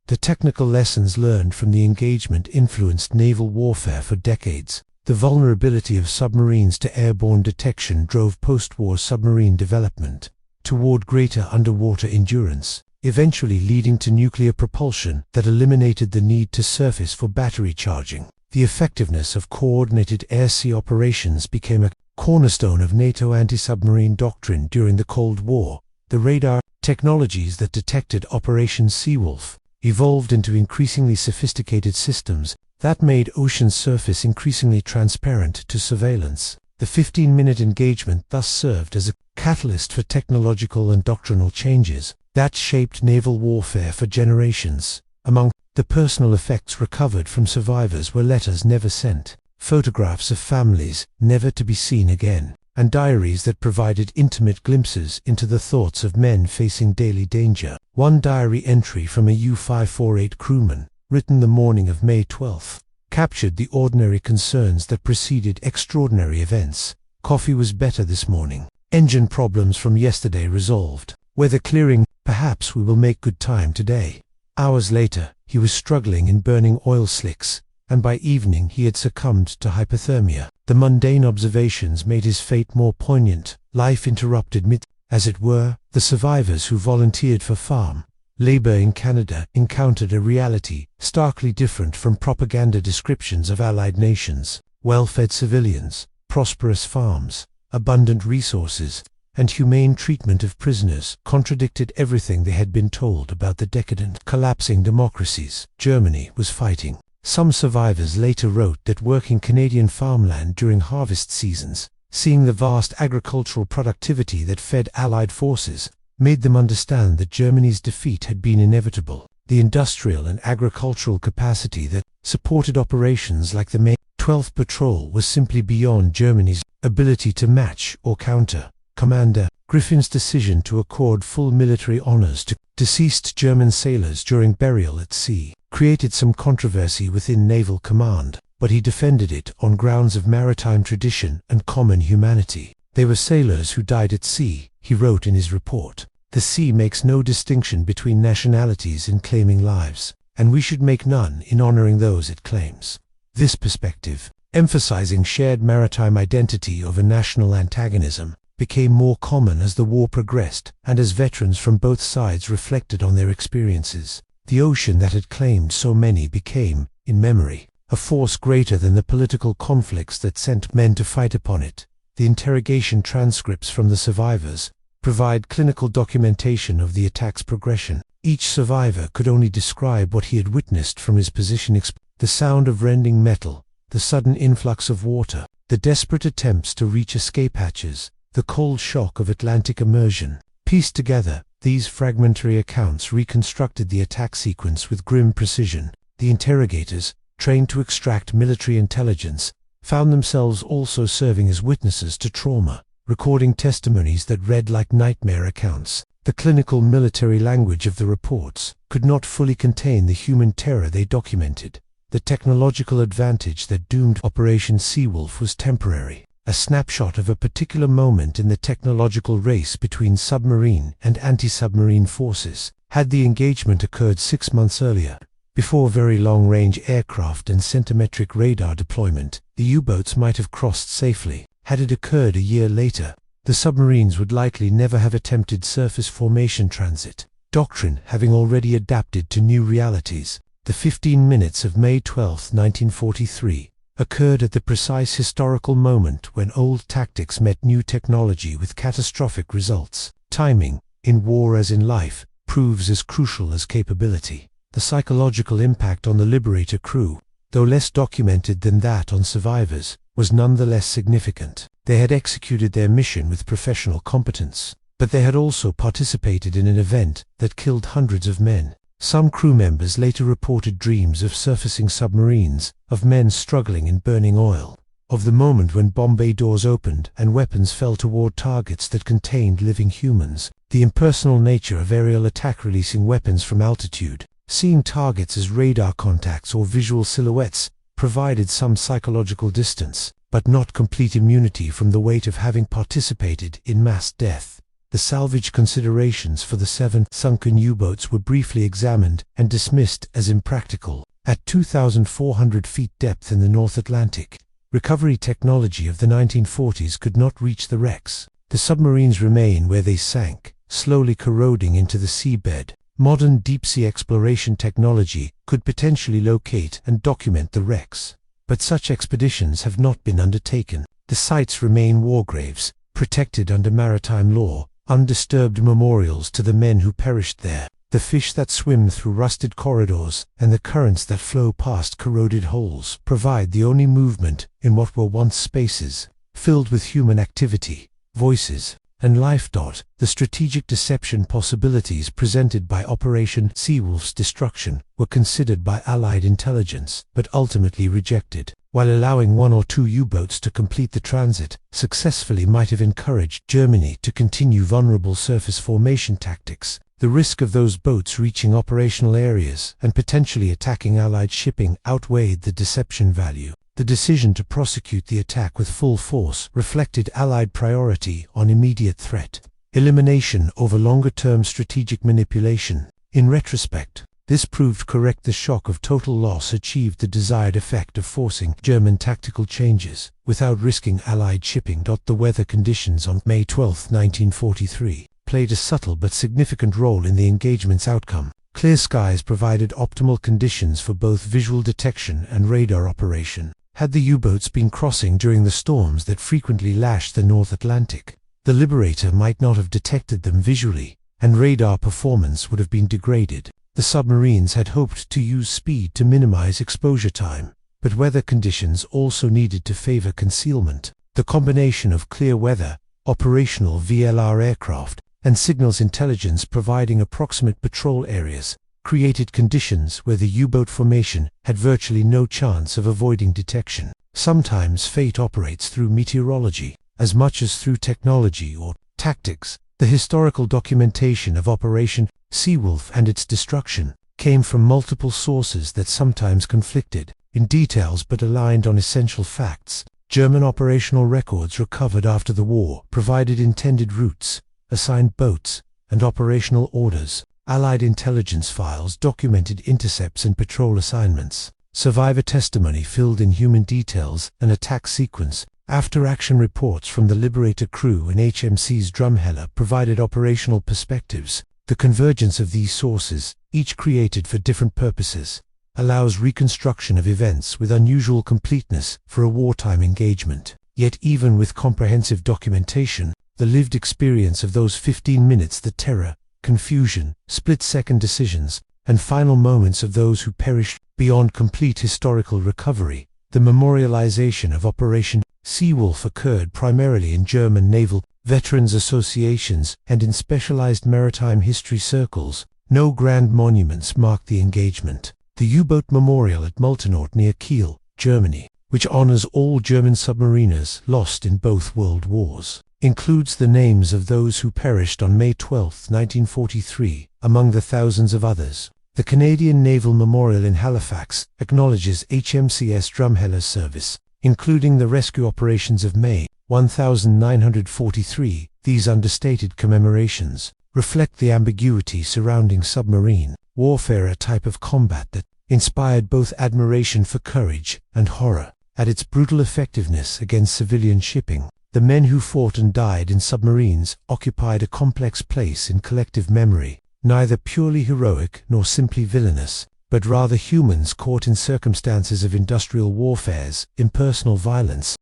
Speaker 1: The technical lessons learned from the engagement influenced naval warfare for decades. The vulnerability of submarines to airborne detection drove post-war submarine development toward greater underwater endurance, eventually leading to nuclear propulsion that eliminated the need to surface for battery charging. The effectiveness of coordinated air-sea operations became a cornerstone of NATO anti-submarine doctrine during the Cold War. The radar technologies that detected Operation Seawolf evolved into increasingly sophisticated systems that made ocean surface increasingly transparent to surveillance. The 15-minute engagement thus served as a catalyst for technological and doctrinal changes that shaped naval warfare for generations. Among the personal effects recovered from survivors were letters never sent, photographs of families never to be seen again, and diaries that provided intimate glimpses into the thoughts of men facing daily danger. One diary entry from a U-548 crewman, written the morning of May 12, captured the ordinary concerns that preceded extraordinary events. Coffee was better this morning. Engine problems from yesterday resolved. Weather clearing, perhaps we will make good time today. Hours later, he was struggling in burning oil slicks, and by evening he had succumbed to hypothermia. The mundane observations made his fate more poignant. Life interrupted mid, as it were. The survivors who volunteered for farm labor in Canada encountered a reality starkly different from propaganda descriptions of Allied nations. Well-fed civilians, prosperous farms, abundant resources, and humane treatment of prisoners contradicted everything they had been told about the decadent, collapsing democracies Germany was fighting. Some survivors later wrote that working Canadian farmland during harvest seasons, seeing the vast agricultural productivity that fed Allied forces, made them understand that Germany's defeat had been inevitable. The industrial and agricultural capacity that supported operations like the May 12th Patrol was simply beyond Germany's ability to match or counter. Commander Griffin's decision to accord full military honors to deceased German sailors during burial at sea created some controversy within Naval Command, but he defended it on grounds of maritime tradition and common humanity. They were sailors who died at sea, he wrote in his report. The sea makes no distinction between nationalities in claiming lives, and we should make none in honoring those it claims. This perspective, emphasizing shared maritime identity over national antagonism, became more common as the war progressed and as veterans from both sides reflected on their experiences. The ocean that had claimed so many became, in memory, a force greater than the political conflicts that sent men to fight upon it. The interrogation transcripts from the survivors provide clinical documentation of the attack's progression. Each survivor could only describe what he had witnessed from his position: the sound of rending metal, the sudden influx of water, the desperate attempts to reach escape hatches, the cold shock of Atlantic immersion. Pieced together, these fragmentary accounts reconstructed the attack sequence with grim precision. The interrogators, trained to extract military intelligence, found themselves also serving as witnesses to trauma, recording testimonies that read like nightmare accounts. The clinical military language of the reports could not fully contain the human terror they documented. The technological advantage that doomed Operation Seawolf was temporary. a snapshot of a particular moment in the technological race between submarine and anti-submarine forces. Had the engagement occurred 6 months earlier, before very long-range aircraft and centimetric radar deployment, the U-boats might have crossed safely. Had it occurred a year later, the submarines would likely never have attempted surface formation transit, doctrine having already adapted to new realities. The 15 minutes of May 12, 1943, occurred at the precise historical moment when old tactics met new technology with catastrophic results. Timing, in war as in life, proves as crucial as capability. The psychological impact on the Liberator crew, though less documented than that on survivors, was nonetheless significant. They had executed their mission with professional competence, but they had also participated in an event that killed hundreds of men. Some crew members later reported dreams of surfacing submarines, of men struggling in burning oil, of the moment when bomb bay doors opened and weapons fell toward targets that contained living humans. The impersonal nature of aerial attack, releasing weapons from altitude, seeing targets as radar contacts or visual silhouettes, provided some psychological distance, but not complete immunity from the weight of having participated in mass death. The salvage considerations for the 7 sunken U-boats were briefly examined and dismissed as impractical. At 2,400 feet depth in the North Atlantic, recovery technology of the 1940s could not reach the wrecks. The submarines remain where they sank, slowly corroding into the seabed. Modern deep-sea exploration technology could potentially locate and document the wrecks, but such expeditions have not been undertaken. The sites remain war graves, protected under maritime law, undisturbed memorials to the men who perished there. The fish that swim through rusted corridors and the currents that flow past corroded holes provide the only movement in what were once spaces filled with human activity, voices, and life. The strategic deception possibilities presented by Operation Seawolf's destruction were considered by Allied intelligence, but ultimately rejected. While allowing 1 or 2 U-boats to complete the transit successfully might have encouraged Germany to continue vulnerable surface formation tactics, the risk of those boats reaching operational areas and potentially attacking Allied shipping outweighed the deception value. The decision to prosecute the attack with full force reflected Allied priority on immediate threat elimination over longer-term strategic manipulation. In retrospect, this proved correct. The shock of total loss achieved the desired effect of forcing German tactical changes without risking Allied shipping. The weather conditions on May 12, 1943, played a subtle but significant role in the engagement's outcome. Clear skies provided optimal conditions for both visual detection and radar operation. Had the U-boats been crossing during the storms that frequently lashed the North Atlantic, the Liberator might not have detected them visually, and radar performance would have been degraded. The submarines had hoped to use speed to minimize exposure time, but weather conditions also needed to favor concealment. The combination of clear weather, operational VLR aircraft, and signals intelligence providing approximate patrol areas created conditions where the U-boat formation had virtually no chance of avoiding detection. Sometimes fate operates through meteorology, as much as through technology or tactics. The historical documentation of Operation Seawolf and its destruction came from multiple sources that sometimes conflicted in details but aligned on essential facts. German operational records recovered after the war provided intended routes, assigned boats, and operational orders. Allied intelligence files documented intercepts and patrol assignments. Survivor testimony filled in human details and attack sequence. After-action reports from the Liberator crew and HMC's Drumheller provided operational perspectives. The convergence of these sources, each created for different purposes, allows reconstruction of events with unusual completeness for a wartime engagement. Yet even with comprehensive documentation, the lived experience of those 15 minutes, the terror, confusion, split-second decisions, and final moments of those who perished beyond complete historical recovery. The memorialization of Operation Seawolf occurred primarily in German naval veterans associations and in specialized maritime history circles. No grand monuments marked the engagement. The U-boat memorial at Multenort near Kiel, Germany, which honors all German submariners lost in both world wars, includes the names of those who perished on May 12, 1943, among the thousands of others. The Canadian Naval Memorial in Halifax acknowledges HMCS Drumheller's service, including the rescue operations of May 1943. These understated commemorations reflect the ambiguity surrounding submarine warfare, a type of combat that inspired both admiration for courage and horror at its brutal effectiveness against civilian shipping. The men who fought and died in submarines occupied a complex place in collective memory, neither purely heroic nor simply villainous, but rather humans caught in circumstances of industrial warfare's impersonal violence.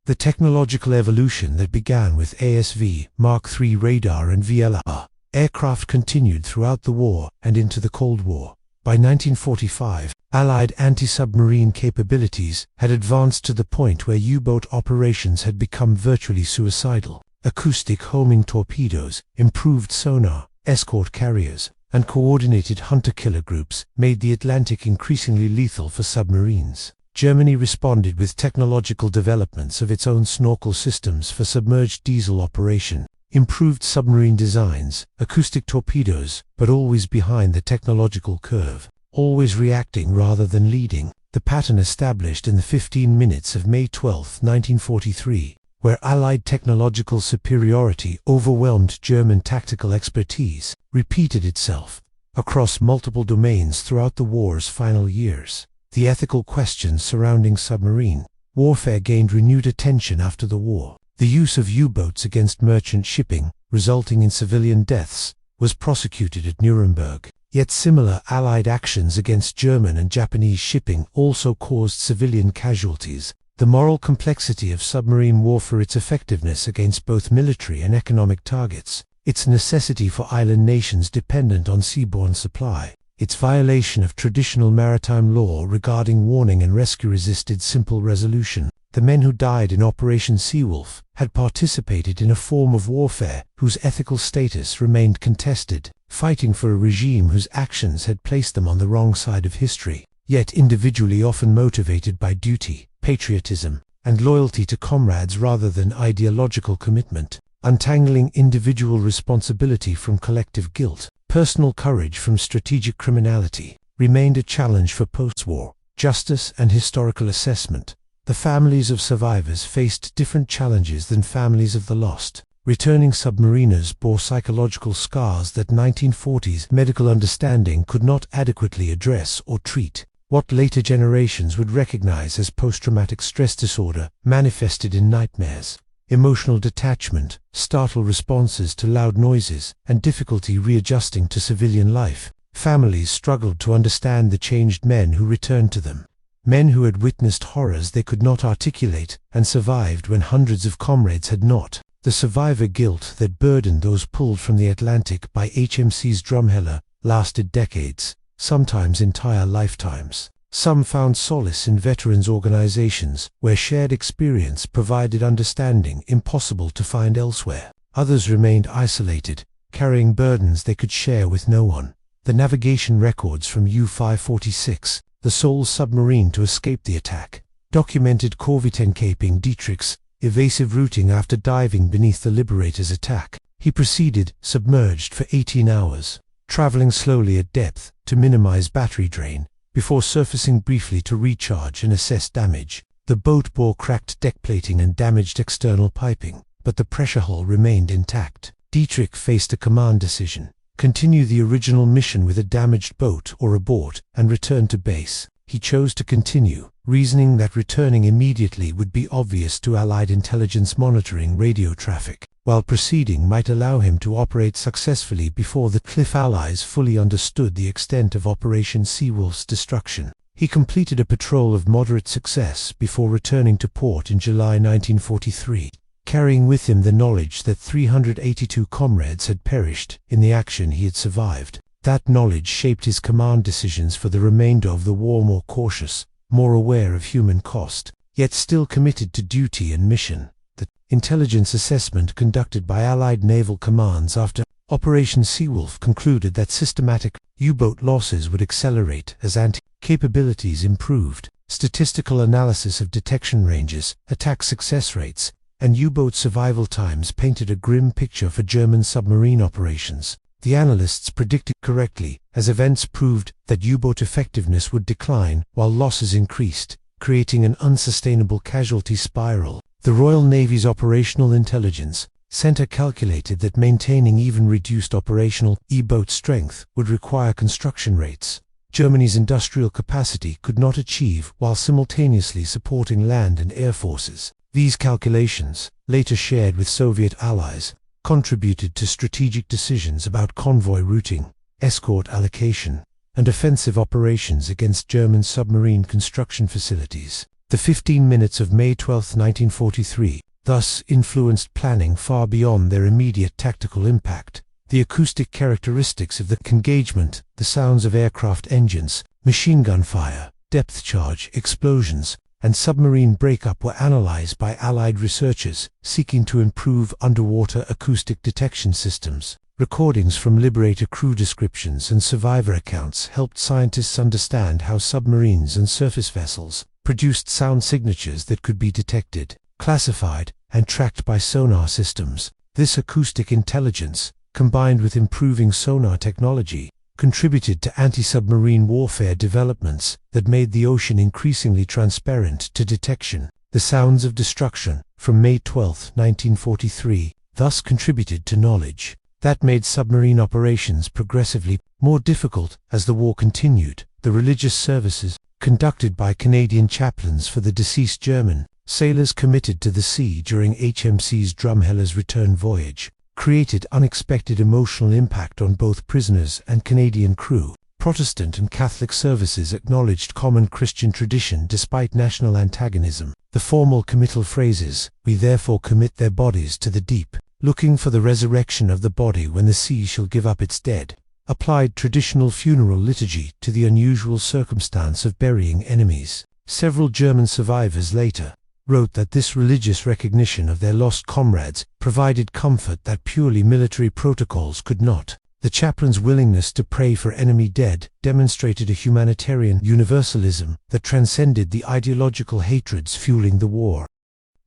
Speaker 1: The technological evolution that began with ASV Mark III radar and VLR aircraft continued throughout the war and into the Cold War. By 1945, Allied anti-submarine capabilities had advanced to the point where U-boat operations had become virtually suicidal. Acoustic homing torpedoes, improved sonar, escort carriers, and coordinated hunter-killer groups made the Atlantic increasingly lethal for submarines. Germany responded with technological developments of its own snorkel systems for submerged diesel operation, improved submarine designs, acoustic torpedoes, but always behind the technological curve, always reacting rather than leading. The pattern established in the 15 minutes of May 12, 1943, where Allied technological superiority overwhelmed German tactical expertise, repeated itself across multiple domains throughout the war's final years. The ethical questions surrounding submarine warfare gained renewed attention after the war. The use of U-boats against merchant shipping, resulting in civilian deaths, was prosecuted at Nuremberg. Yet similar Allied actions against German and Japanese shipping also caused civilian casualties. The moral complexity of submarine warfare, its effectiveness against both military and economic targets, its necessity for island nations dependent on seaborne supply, its violation of traditional maritime law regarding warning and rescue-resisted simple resolution. The men who died in Operation Seawolf had participated in a form of warfare whose ethical status remained contested, fighting for a regime whose actions had placed them on the wrong side of history, yet individually often motivated by duty, patriotism, and loyalty to comrades rather than ideological commitment, untangling individual responsibility from collective guilt, personal courage from strategic criminality, remained a challenge for post-war justice and historical assessment. The families of survivors faced different challenges than families of the lost. Returning submariners bore psychological scars that 1940s medical understanding could not adequately address or treat. What later generations would recognize as post-traumatic stress disorder manifested in nightmares, emotional detachment, startle responses to loud noises, and difficulty readjusting to civilian life. Families struggled to understand the changed men who returned to them. Men who had witnessed horrors they could not articulate and survived when hundreds of comrades had not. The survivor guilt that burdened those pulled from the Atlantic by HMC's Drumheller lasted decades, sometimes entire lifetimes. Some found solace in veterans' organizations, where shared experience provided understanding impossible to find elsewhere. Others remained isolated, carrying burdens they could share with no one. The navigation records from U-546, the sole submarine to escape the attack, documented Kapitän caping Dietrich's evasive routing after diving beneath the Liberator's attack. He proceeded, submerged for 18 hours, traveling slowly at depth to minimize battery drain, before surfacing briefly to recharge and assess damage. The boat bore cracked deck plating and damaged external piping, but the pressure hull remained intact. Dietrich faced a command decision: continue the original mission with a damaged boat or abort and return to base. He chose to continue, reasoning that returning immediately would be obvious to Allied intelligence monitoring radio traffic, while proceeding might allow him to operate successfully before the Cliff Allies fully understood the extent of Operation Seawolf's destruction. He completed a patrol of moderate success before returning to port in July 1943, carrying with him the knowledge that 382 comrades had perished in the action he had survived. That knowledge shaped his command decisions for the remainder of the war: more cautious, more aware of human cost, yet still committed to duty and mission. The intelligence assessment conducted by Allied naval commands after Operation Seawolf concluded that systematic U-boat losses would accelerate as anti-capabilities improved. Statistical analysis of detection ranges, attack success rates, and U-boat survival times painted a grim picture for German submarine operations. The analysts predicted correctly, as events proved that U-boat effectiveness would decline while losses increased, creating an unsustainable casualty spiral. The Royal Navy's Operational Intelligence Center calculated that maintaining even reduced operational E-boat strength would require construction rates Germany's industrial capacity could not achieve while simultaneously supporting land and air forces. These calculations, later shared with Soviet allies, contributed to strategic decisions about convoy routing, escort allocation, and offensive operations against German submarine construction facilities. The 15 minutes of May 12, 1943, thus influenced planning far beyond their immediate tactical impact. The acoustic characteristics of the engagement, the sounds of aircraft engines, machine gun fire, depth charge explosions, and submarine breakup were analyzed by Allied researchers seeking to improve underwater acoustic detection systems. Recordings from Liberator crew descriptions and survivor accounts helped scientists understand how submarines and surface vessels produced sound signatures that could be detected, classified, and tracked by sonar systems. This acoustic intelligence, combined with improving sonar technology, contributed to anti-submarine warfare developments that made the ocean increasingly transparent to detection. The sounds of destruction from May 12, 1943, thus contributed to knowledge that made submarine operations progressively more difficult as the war continued. The religious services, conducted by Canadian chaplains for the deceased German sailors committed to the sea during HMC's Drumheller's return voyage, created unexpected emotional impact on both prisoners and Canadian crew. Protestant and Catholic services acknowledged common Christian tradition despite national antagonism. The formal committal phrases, "We therefore commit their bodies to the deep, looking for the resurrection of the body when the sea shall give up its dead," applied traditional funeral liturgy to the unusual circumstance of burying enemies. Several German survivors later wrote that this religious recognition of their lost comrades provided comfort that purely military protocols could not. The chaplain's willingness to pray for enemy dead demonstrated a humanitarian universalism that transcended the ideological hatreds fueling the war.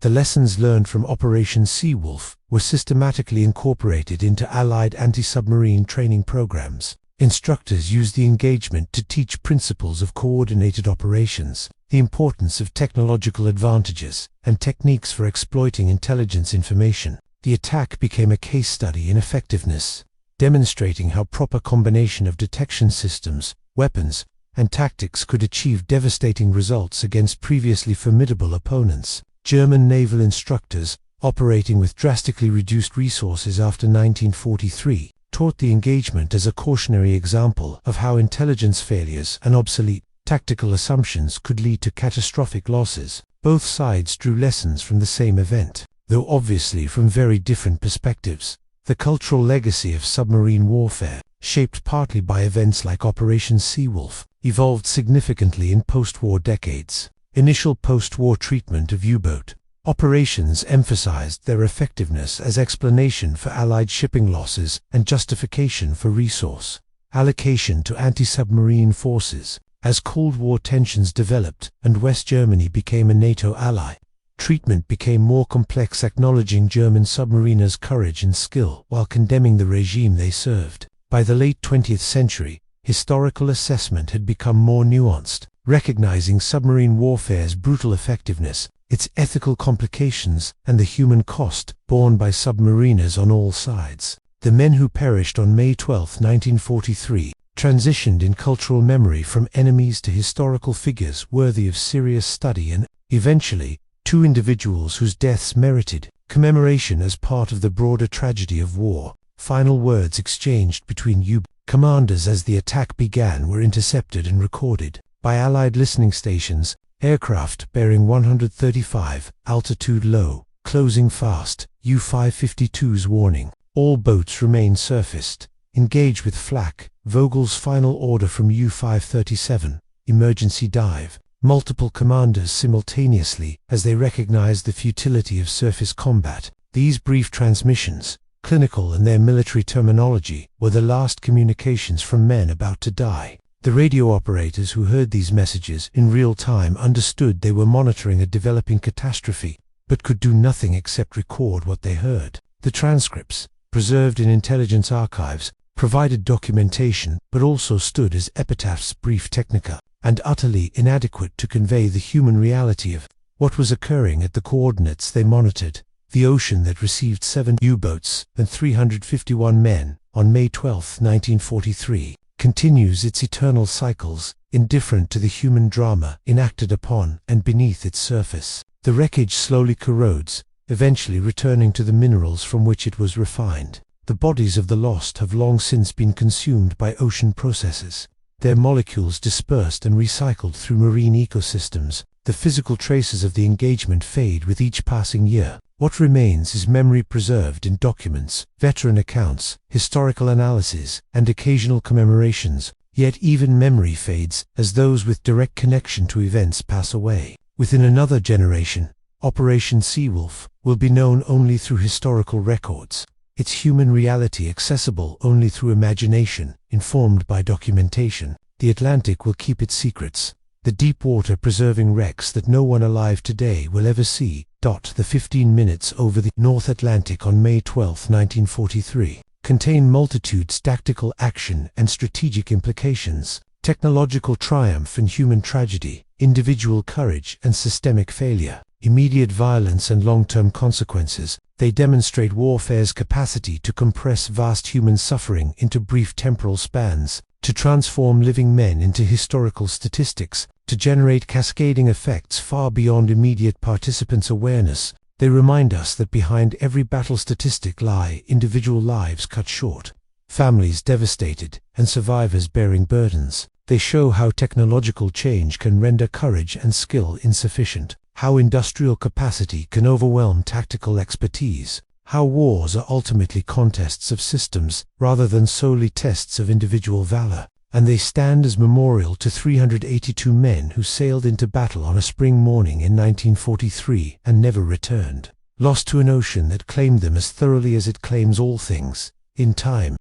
Speaker 1: The lessons learned from Operation Seawolf were systematically incorporated into Allied anti-submarine training programs. Instructors used the engagement to teach principles of coordinated operations, the importance of technological advantages, and techniques for exploiting intelligence information. The attack became a case study in effectiveness, demonstrating how proper combination of detection systems, weapons, and tactics could achieve devastating results against previously formidable opponents. German naval instructors, operating with drastically reduced resources after 1943, taught the engagement as a cautionary example of how intelligence failures and obsolete tactical assumptions could lead to catastrophic losses. Both sides drew lessons from the same event, though obviously from very different perspectives. The cultural legacy of submarine warfare, shaped partly by events like Operation Seawolf, evolved significantly in post-war decades. Initial post-war treatment of U-boat operations emphasized their effectiveness as explanation for Allied shipping losses and justification for resource allocation to anti-submarine forces. As Cold War tensions developed and West Germany became a NATO ally, treatment became more complex, acknowledging German submariners' courage and skill while condemning the regime they served. By the late 20th century, historical assessment had become more nuanced, recognizing submarine warfare's brutal effectiveness, its ethical complications, and the human cost borne by submariners on all sides. The men who perished on May 12, 1943, transitioned in cultural memory from enemies to historical figures worthy of serious study and, eventually, two individuals whose deaths merited commemoration as part of the broader tragedy of war. Final words exchanged between U-boat commanders as the attack began were intercepted and recorded by Allied listening stations. Aircraft bearing 135, altitude low, closing fast, U-552's warning. All boats remain surfaced. Engage with flak. Vogel's final order from U-537, emergency dive. Multiple commanders simultaneously as they recognized the futility of surface combat. These brief transmissions, clinical in their military terminology, were the last communications from men about to die. The radio operators who heard these messages in real time understood they were monitoring a developing catastrophe, but could do nothing except record what they heard. The transcripts, preserved in intelligence archives, provided documentation but also stood as epitaphs, brief technica. and utterly inadequate to convey the human reality of what was occurring at the coordinates they monitored. The ocean that received 7 U-boats and 351 men on May 12, 1943, continues its eternal cycles, indifferent to the human drama enacted upon and beneath its surface. The wreckage slowly corrodes, eventually returning to the minerals from which it was refined. The bodies of the lost have long since been consumed by ocean processes, their molecules dispersed and recycled through marine ecosystems. The physical traces of the engagement fade with each passing year. What remains is memory preserved in documents, veteran accounts, historical analyses, and occasional commemorations. Yet even memory fades as those with direct connection to events pass away. Within another generation, Operation Seawolf will be known only through historical records, its human reality accessible only through imagination, informed by documentation. The Atlantic will keep its secrets, the deep water preserving wrecks that no one alive today will ever see. The 15 minutes over the North Atlantic on May 12, 1943, contain multitudes tactical action and strategic implications, technological triumph and human tragedy, individual courage and systemic failure, immediate violence and long-term consequences. They demonstrate warfare's capacity to compress vast human suffering into brief temporal spans, to transform living men into historical statistics, to generate cascading effects far beyond immediate participants' awareness. They remind us that behind every battle statistic lie individual lives cut short, families devastated, and survivors bearing burdens. They show how technological change can render courage and skill insufficient, how industrial capacity can overwhelm tactical expertise, how wars are ultimately contests of systems rather than solely tests of individual valor. And they stand as memorial to 382 men who sailed into battle on a spring morning in 1943 and never returned, lost to an ocean that claimed them as thoroughly as it claims all things. In time,